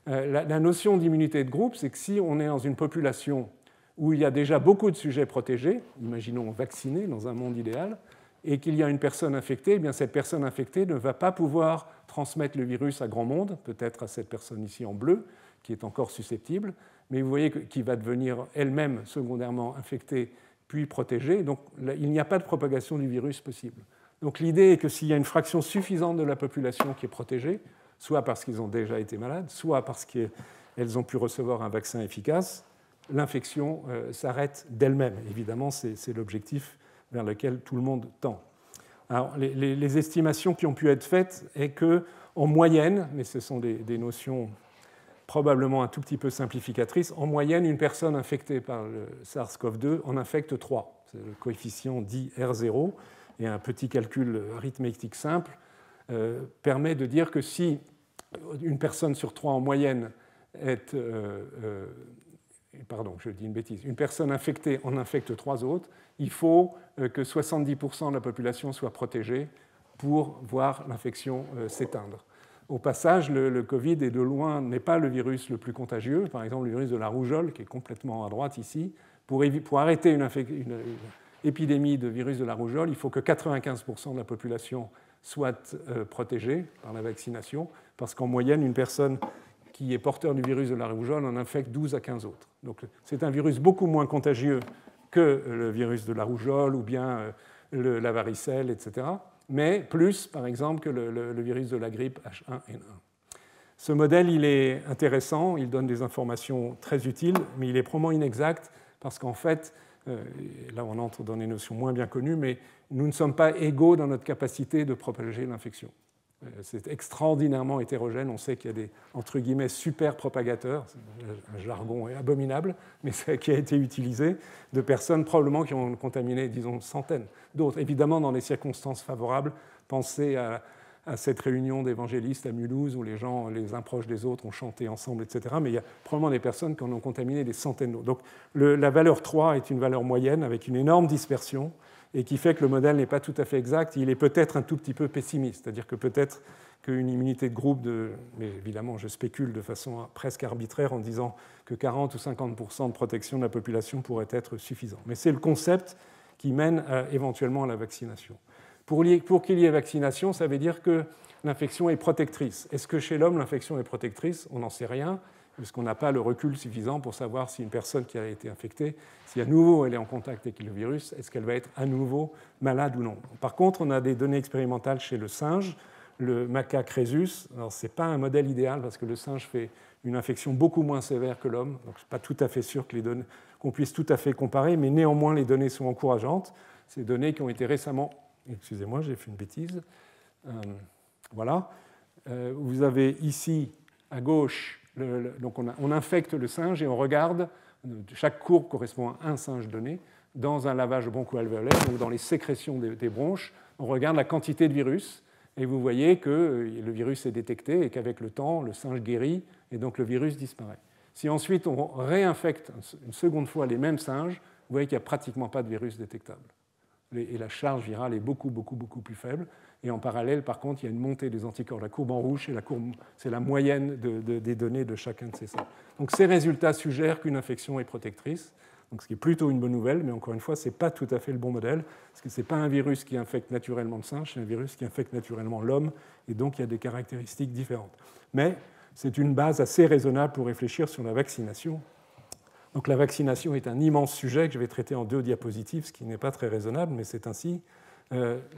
La notion d'immunité de groupe, c'est que si on est dans une population où il y a déjà beaucoup de sujets protégés, imaginons vaccinés dans un monde idéal, et qu'il y a une personne infectée, eh bien cette personne infectée ne va pas pouvoir transmettre le virus à grand monde, peut-être à cette personne ici en bleu, qui est encore susceptible, mais vous voyez qu'il va devenir elle-même secondairement infectée, puis protégée, donc il n'y a pas de propagation du virus possible. Donc l'idée est que s'il y a une fraction suffisante de la population qui est protégée, soit parce qu'ils ont déjà été malades, soit parce qu'elles ont pu recevoir un vaccin efficace, l'infection s'arrête d'elle-même. Évidemment, c'est l'objectif vers lequel tout le monde tend. Alors, les estimations qui ont pu être faites est qu'en moyenne, mais ce sont des notions probablement un tout petit peu simplificatrices, en moyenne, une personne infectée par le SARS-CoV-2 en infecte 3. c'est le coefficient dit R0, et un petit calcul arithmétique simple permet de dire que si une personne sur 3 en moyenne est... pardon, je dis une bêtise. Une personne infectée en infecte 3 autres, il faut que 70% de la population soit protégée pour voir l'infection s'éteindre. Au passage, le Covid est de loin n'est pas le virus le plus contagieux. Par exemple, le virus de la rougeole, qui est complètement à droite ici. Pour arrêter une épidémie de virus de la rougeole, il faut que 95% de la population soit protégée par la vaccination, parce qu'en moyenne, une personne qui est porteur du virus de la rougeole en infecte 12 à 15 autres. Donc c'est un virus beaucoup moins contagieux que le virus de la rougeole ou bien la varicelle, etc., mais plus, par exemple, que le virus de la grippe H1N1. Ce modèle, il est intéressant, il donne des informations très utiles, mais il est probablement inexact parce qu'en fait, là on entre dans des notions moins bien connues, mais nous ne sommes pas égaux dans notre capacité de propager l'infection. C'est extraordinairement hétérogène. On sait qu'il y a des, entre guillemets, super propagateurs, un jargon abominable, mais qui a été utilisé, de personnes probablement qui ont contaminé, disons, centaines d'autres. Évidemment, dans des circonstances favorables, pensez à cette réunion d'évangélistes à Mulhouse où les gens, les uns proches des autres, ont chanté ensemble, etc. Mais il y a probablement des personnes qui en ont contaminé des centaines d'autres. Donc la valeur 3 est une valeur moyenne avec une énorme dispersion, et qui fait que le modèle n'est pas tout à fait exact. Il est peut-être un tout petit peu pessimiste, c'est-à-dire que peut-être qu'une immunité de groupe, mais évidemment je spécule de façon presque arbitraire en disant que 40 ou 50% de protection de la population pourrait être suffisant. Mais c'est le concept qui mène éventuellement à la vaccination. Pour qu'il y ait vaccination, ça veut dire que l'infection est protectrice. Est-ce que chez l'homme l'infection est protectrice? On n'en sait rien, parce qu'on n'a pas le recul suffisant pour savoir si une personne qui a été infectée, si à nouveau elle est en contact avec le virus, est-ce qu'elle va être à nouveau malade ou non. Par contre, on a des données expérimentales chez le singe, le macaque rhésus. Alors, ce n'est pas un modèle idéal parce que le singe fait une infection beaucoup moins sévère que l'homme, donc je ne suis pas tout à fait sûr qu'on puisse tout à fait comparer, mais néanmoins, les données sont encourageantes. Ces données qui ont été récemment... Excusez-moi, j'ai fait une bêtise. Voilà. Vous avez ici, à gauche, donc on infecte le singe et on regarde, chaque courbe correspond à un singe donné, dans un lavage broncho-alvéolaire, donc dans les sécrétions des bronches, on regarde la quantité de virus, et vous voyez que le virus est détecté et qu'avec le temps, le singe guérit, et donc le virus disparaît. Si ensuite on réinfecte une seconde fois les mêmes singes, vous voyez qu'il n'y a pratiquement pas de virus détectable. Et la charge virale est beaucoup plus faible. Et en parallèle, par contre, il y a une montée des anticorps. La courbe en rouge, c'est la moyenne des données de chacun de ces singes. Donc ces résultats suggèrent qu'une infection est protectrice, donc ce qui est plutôt une bonne nouvelle, mais encore une fois, ce n'est pas tout à fait le bon modèle, parce que ce n'est pas un virus qui infecte naturellement le singe, c'est un virus qui infecte naturellement l'homme, et donc il y a des caractéristiques différentes. Mais c'est une base assez raisonnable pour réfléchir sur la vaccination. Donc la vaccination est un immense sujet que je vais traiter en 2 diapositives, ce qui n'est pas très raisonnable, mais c'est ainsi.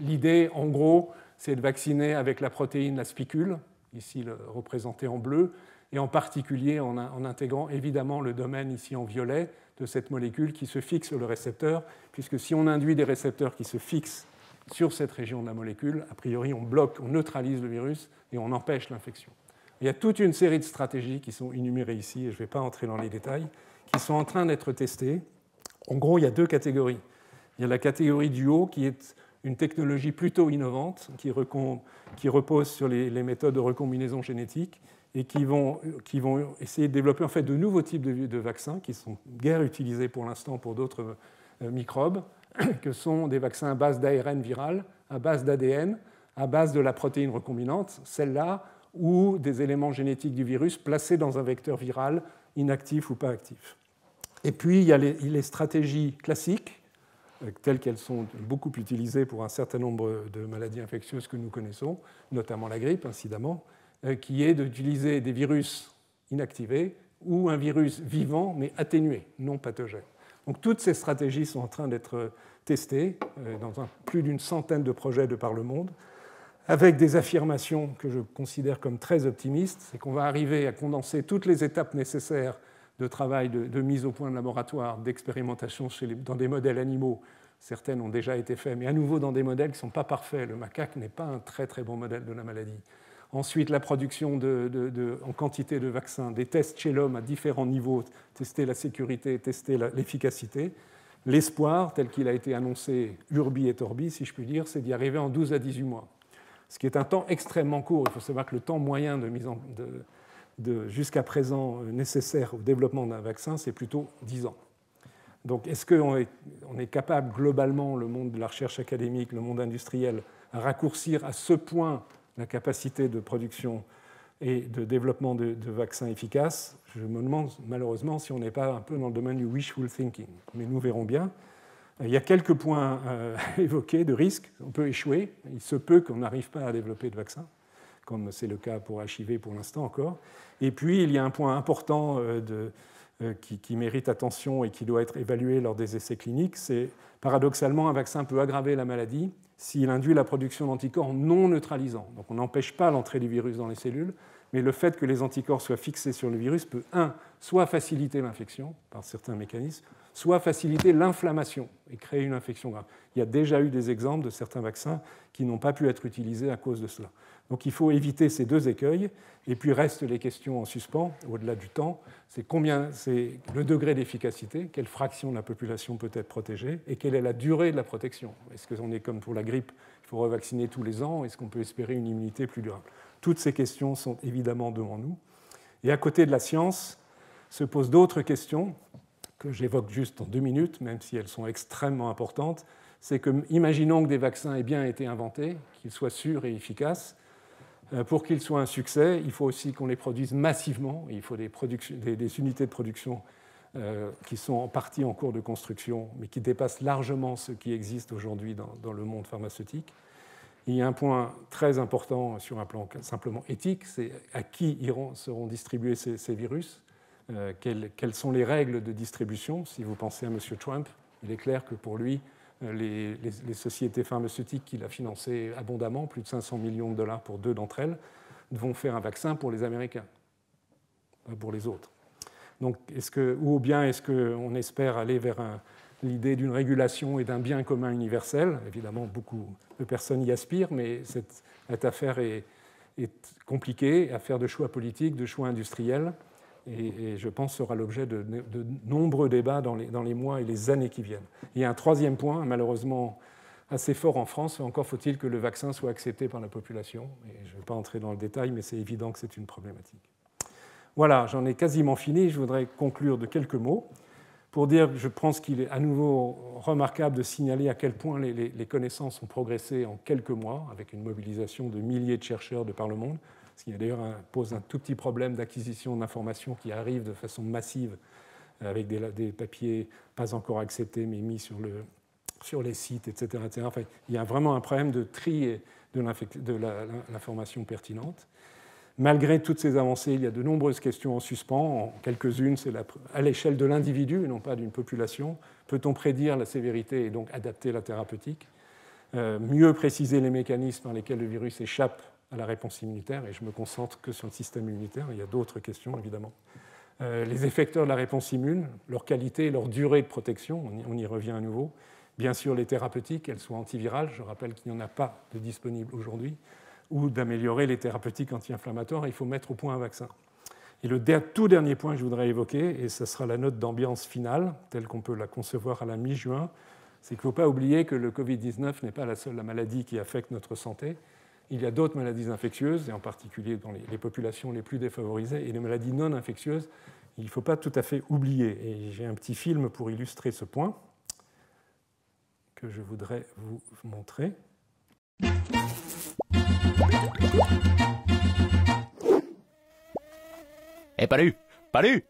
L'idée, en gros, c'est de vacciner avec la protéine, la spicule, ici représentée en bleu, et en particulier en intégrant évidemment le domaine ici en violet de cette molécule qui se fixe sur le récepteur, puisque si on induit des récepteurs qui se fixent sur cette région de la molécule, a priori on bloque, on neutralise le virus et on empêche l'infection. Il y a toute une série de stratégies qui sont énumérées ici, et je ne vais pas entrer dans les détails, qui sont en train d'être testées. En gros, il y a 2 catégories. Il y a la catégorie du haut qui est une technologie plutôt innovante, qui repose sur les méthodes de recombinaison génétique et qui vont essayer de développer en fait de nouveaux types de vaccins qui sont guère utilisés pour l'instant pour d'autres microbes, que sont des vaccins à base d'ARN viral, à base d'ADN, à base de la protéine recombinante, celle-là, ou des éléments génétiques du virus placés dans un vecteur viral inactif ou pas actif. Et puis, il y a les stratégies classiques, telles qu'elles sont beaucoup utilisées pour un certain nombre de maladies infectieuses que nous connaissons, notamment la grippe, incidemment, qui est d'utiliser des virus inactivés ou un virus vivant mais atténué, non pathogène. Donc toutes ces stratégies sont en train d'être testées dans plus d'une centaine de projets de par le monde, avec des affirmations que je considère comme très optimistes, c'est qu'on va arriver à condenser toutes les étapes nécessaires de travail de mise au point de laboratoire, d'expérimentation dans des modèles animaux. Certaines ont déjà été faites, mais à nouveau dans des modèles qui ne sont pas parfaits. Le macaque n'est pas un très très bon modèle de la maladie. Ensuite, la production en quantité de vaccins, des tests chez l'homme à différents niveaux, tester la sécurité, tester l'efficacité. L'espoir, tel qu'il a été annoncé urbi et orbi, si je puis dire, c'est d'y arriver en 12 à 18 mois. Ce qui est un temps extrêmement court. Il faut savoir que le temps moyen jusqu'à présent nécessaire au développement d'un vaccin, c'est plutôt 10 ans. Donc est-ce qu'on est capable globalement, le monde de la recherche académique, le monde industriel, à raccourcir à ce point la capacité de production et de développement de vaccins efficaces? Je me demande malheureusement si on n'est pas un peu dans le domaine du wishful thinking. Mais nous verrons bien. Il y a quelques points évoqués de risque. On peut échouer. Il se peut qu'on n'arrive pas à développer de vaccin, comme c'est le cas pour HIV pour l'instant encore. Et puis, il y a un point important qui mérite attention et qui doit être évalué lors des essais cliniques. C'est, paradoxalement, un vaccin peut aggraver la maladie s'il induit la production d'anticorps non neutralisants. Donc on n'empêche pas l'entrée du virus dans les cellules, mais le fait que les anticorps soient fixés sur le virus peut, soit faciliter l'infection par certains mécanismes, soit faciliter l'inflammation et créer une infection grave. Il y a déjà eu des exemples de certains vaccins qui n'ont pas pu être utilisés à cause de cela. Donc il faut éviter ces deux écueils. Et puis restent les questions en suspens, au-delà du temps. C'est le degré d'efficacité, quelle fraction de la population peut être protégée, et quelle est la durée de la protection. Est-ce qu'on est comme pour la grippe, il faut revacciner tous les ans? Est-ce qu'on peut espérer une immunité plus durable? Toutes ces questions sont évidemment devant nous. Et à côté de la science, se posent d'autres questions que j'évoque juste en 2 minutes, même si elles sont extrêmement importantes. C'est que, imaginons que des vaccins aient bien été inventés, qu'ils soient sûrs et efficaces. Pour qu'ils soient un succès, il faut aussi qu'on les produise massivement. Il faut des unités de production qui sont en partie en cours de construction, mais qui dépassent largement ce qui existe aujourd'hui dans le monde pharmaceutique. Il y a un point très important sur un plan simplement éthique, c'est à qui seront distribués ces virus, quelles sont les règles de distribution. Si vous pensez à M. Trump, il est clair que pour lui, les sociétés pharmaceutiques qu'il a financées abondamment, plus de 500 millions de dollars pour 2 d'entre elles, vont faire un vaccin pour les Américains, pas pour les autres. Donc, ou bien est-ce qu'on espère aller vers l'idée d'une régulation et d'un bien commun universel? Évidemment, beaucoup de personnes y aspirent, mais cette affaire est compliquée, affaire de choix politiques, de choix industriels, et je pense sera l'objet de nombreux débats dans les mois et les années qui viennent. Il y a un troisième point, malheureusement assez fort en France, encore faut-il que le vaccin soit accepté par la population. Et je ne vais pas entrer dans le détail, mais c'est évident que c'est une problématique. Voilà, j'en ai quasiment fini. Je voudrais conclure de quelques mots pour dire que je pense qu'il est à nouveau remarquable de signaler à quel point les connaissances ont progressé en quelques mois, avec une mobilisation de milliers de chercheurs de par le monde. Ce qui d'ailleurs pose un tout petit problème d'acquisition d'informations qui arrivent de façon massive avec des papiers pas encore acceptés mais mis sur les sites, etc. Enfin, il y a vraiment un problème de tri de l'information pertinente. Malgré toutes ces avancées, il y a de nombreuses questions en suspens. Quelques-unes, c'est à l'échelle de l'individu et non pas d'une population. Peut-on prédire la sévérité et donc adapter la thérapeutique? Mieux préciser les mécanismes par lesquels le virus échappe à la réponse immunitaire, et je me concentre que sur le système immunitaire. Il y a d'autres questions, évidemment. Les effecteurs de la réponse immune, leur qualité, leur durée de protection, on y revient à nouveau. Bien sûr, les thérapeutiques, qu'elles soient antivirales, je rappelle qu'il n'y en a pas de disponibles aujourd'hui, ou d'améliorer les thérapeutiques anti-inflammatoires, il faut mettre au point un vaccin. Et le tout dernier point que je voudrais évoquer, et ce sera la note d'ambiance finale, telle qu'on peut la concevoir à la mi-juin, c'est qu'il ne faut pas oublier que le Covid-19 n'est pas la seule maladie qui affecte notre santé. Il y a d'autres maladies infectieuses, et en particulier dans les populations les plus défavorisées, et les maladies non infectieuses, il ne faut pas tout à fait oublier. Et j'ai un petit film pour illustrer ce point que je voudrais vous montrer. Eh, Palu! Palu!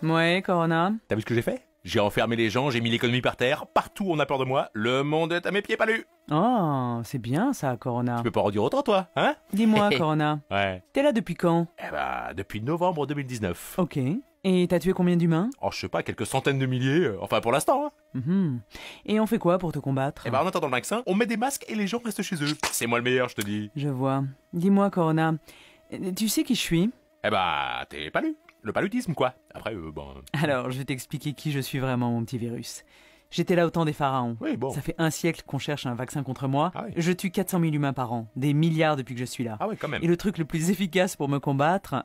Ouais, Corona. T'as vu ce que j'ai fait? J'ai enfermé les gens, j'ai mis l'économie par terre, partout on a peur de moi, le monde est à mes pieds, Palu! Oh, c'est bien ça, Corona. Tu peux pas en dire autant, toi, hein? Dis-moi, Corona. Ouais. T'es là depuis quand? Eh bah, depuis novembre 2019. Ok. Et t'as tué combien d'humains? Oh, je sais pas, quelques centaines de milliers, enfin pour l'instant, hein. Et on fait quoi pour te combattre? Eh bah, en attendant le vaccin, on met des masques et les gens restent chez eux. C'est moi le meilleur, je te dis. Je vois. Dis-moi, Corona, tu sais qui je suis? Eh bah, t'es Palu. Le paludisme, quoi. Après, bon... Alors, je vais t'expliquer qui je suis vraiment, mon petit virus. J'étais là au temps des pharaons. Oui, bon. Ça fait 1 siècle qu'on cherche un vaccin contre moi. Ah oui. Je tue 400 000 humains par an. Des milliards depuis que je suis là. Ah oui, quand même. Et le truc le plus efficace pour me combattre,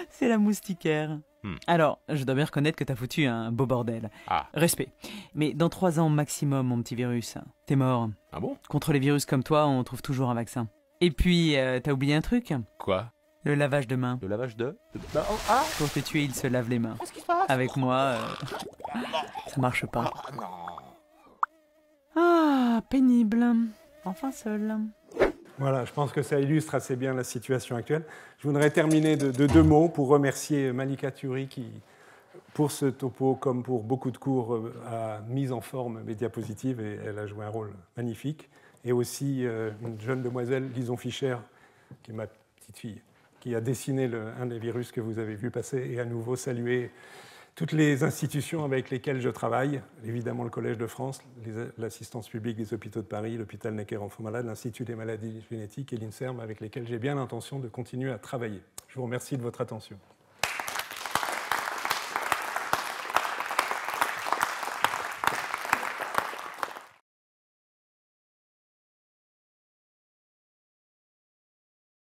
c'est la moustiquaire. Alors, je dois bien reconnaître que t'as foutu un beau bordel. Ah. Respect. Mais dans 3 ans maximum, mon petit virus, t'es mort. Ah bon? Contre les virus comme toi, on trouve toujours un vaccin. Et puis, t'as oublié un truc? Quoi? Le lavage de mains. Le lavage de... Pour te tuer, il se lave les mains. Qu'est-ce qui se passe? Avec moi, ça marche pas. Ah non. Ah, pénible. Enfin seul. Voilà, je pense que ça illustre assez bien la situation actuelle. Je voudrais terminer de 2 mots pour remercier Malika Thury qui, pour ce topo, comme pour beaucoup de cours, a mis en forme mes diapositives et elle a joué un rôle magnifique. Et aussi une jeune demoiselle, Lison Fischer, qui est ma petite fille, qui a dessiné un des virus que vous avez vu passer, et à nouveau saluer toutes les institutions avec lesquelles je travaille, évidemment le Collège de France, l'assistance publique des hôpitaux de Paris, l'hôpital Necker-Enfants Malades, l'Institut des maladies génétiques et l'INSERM, avec lesquels j'ai bien l'intention de continuer à travailler. Je vous remercie de votre attention.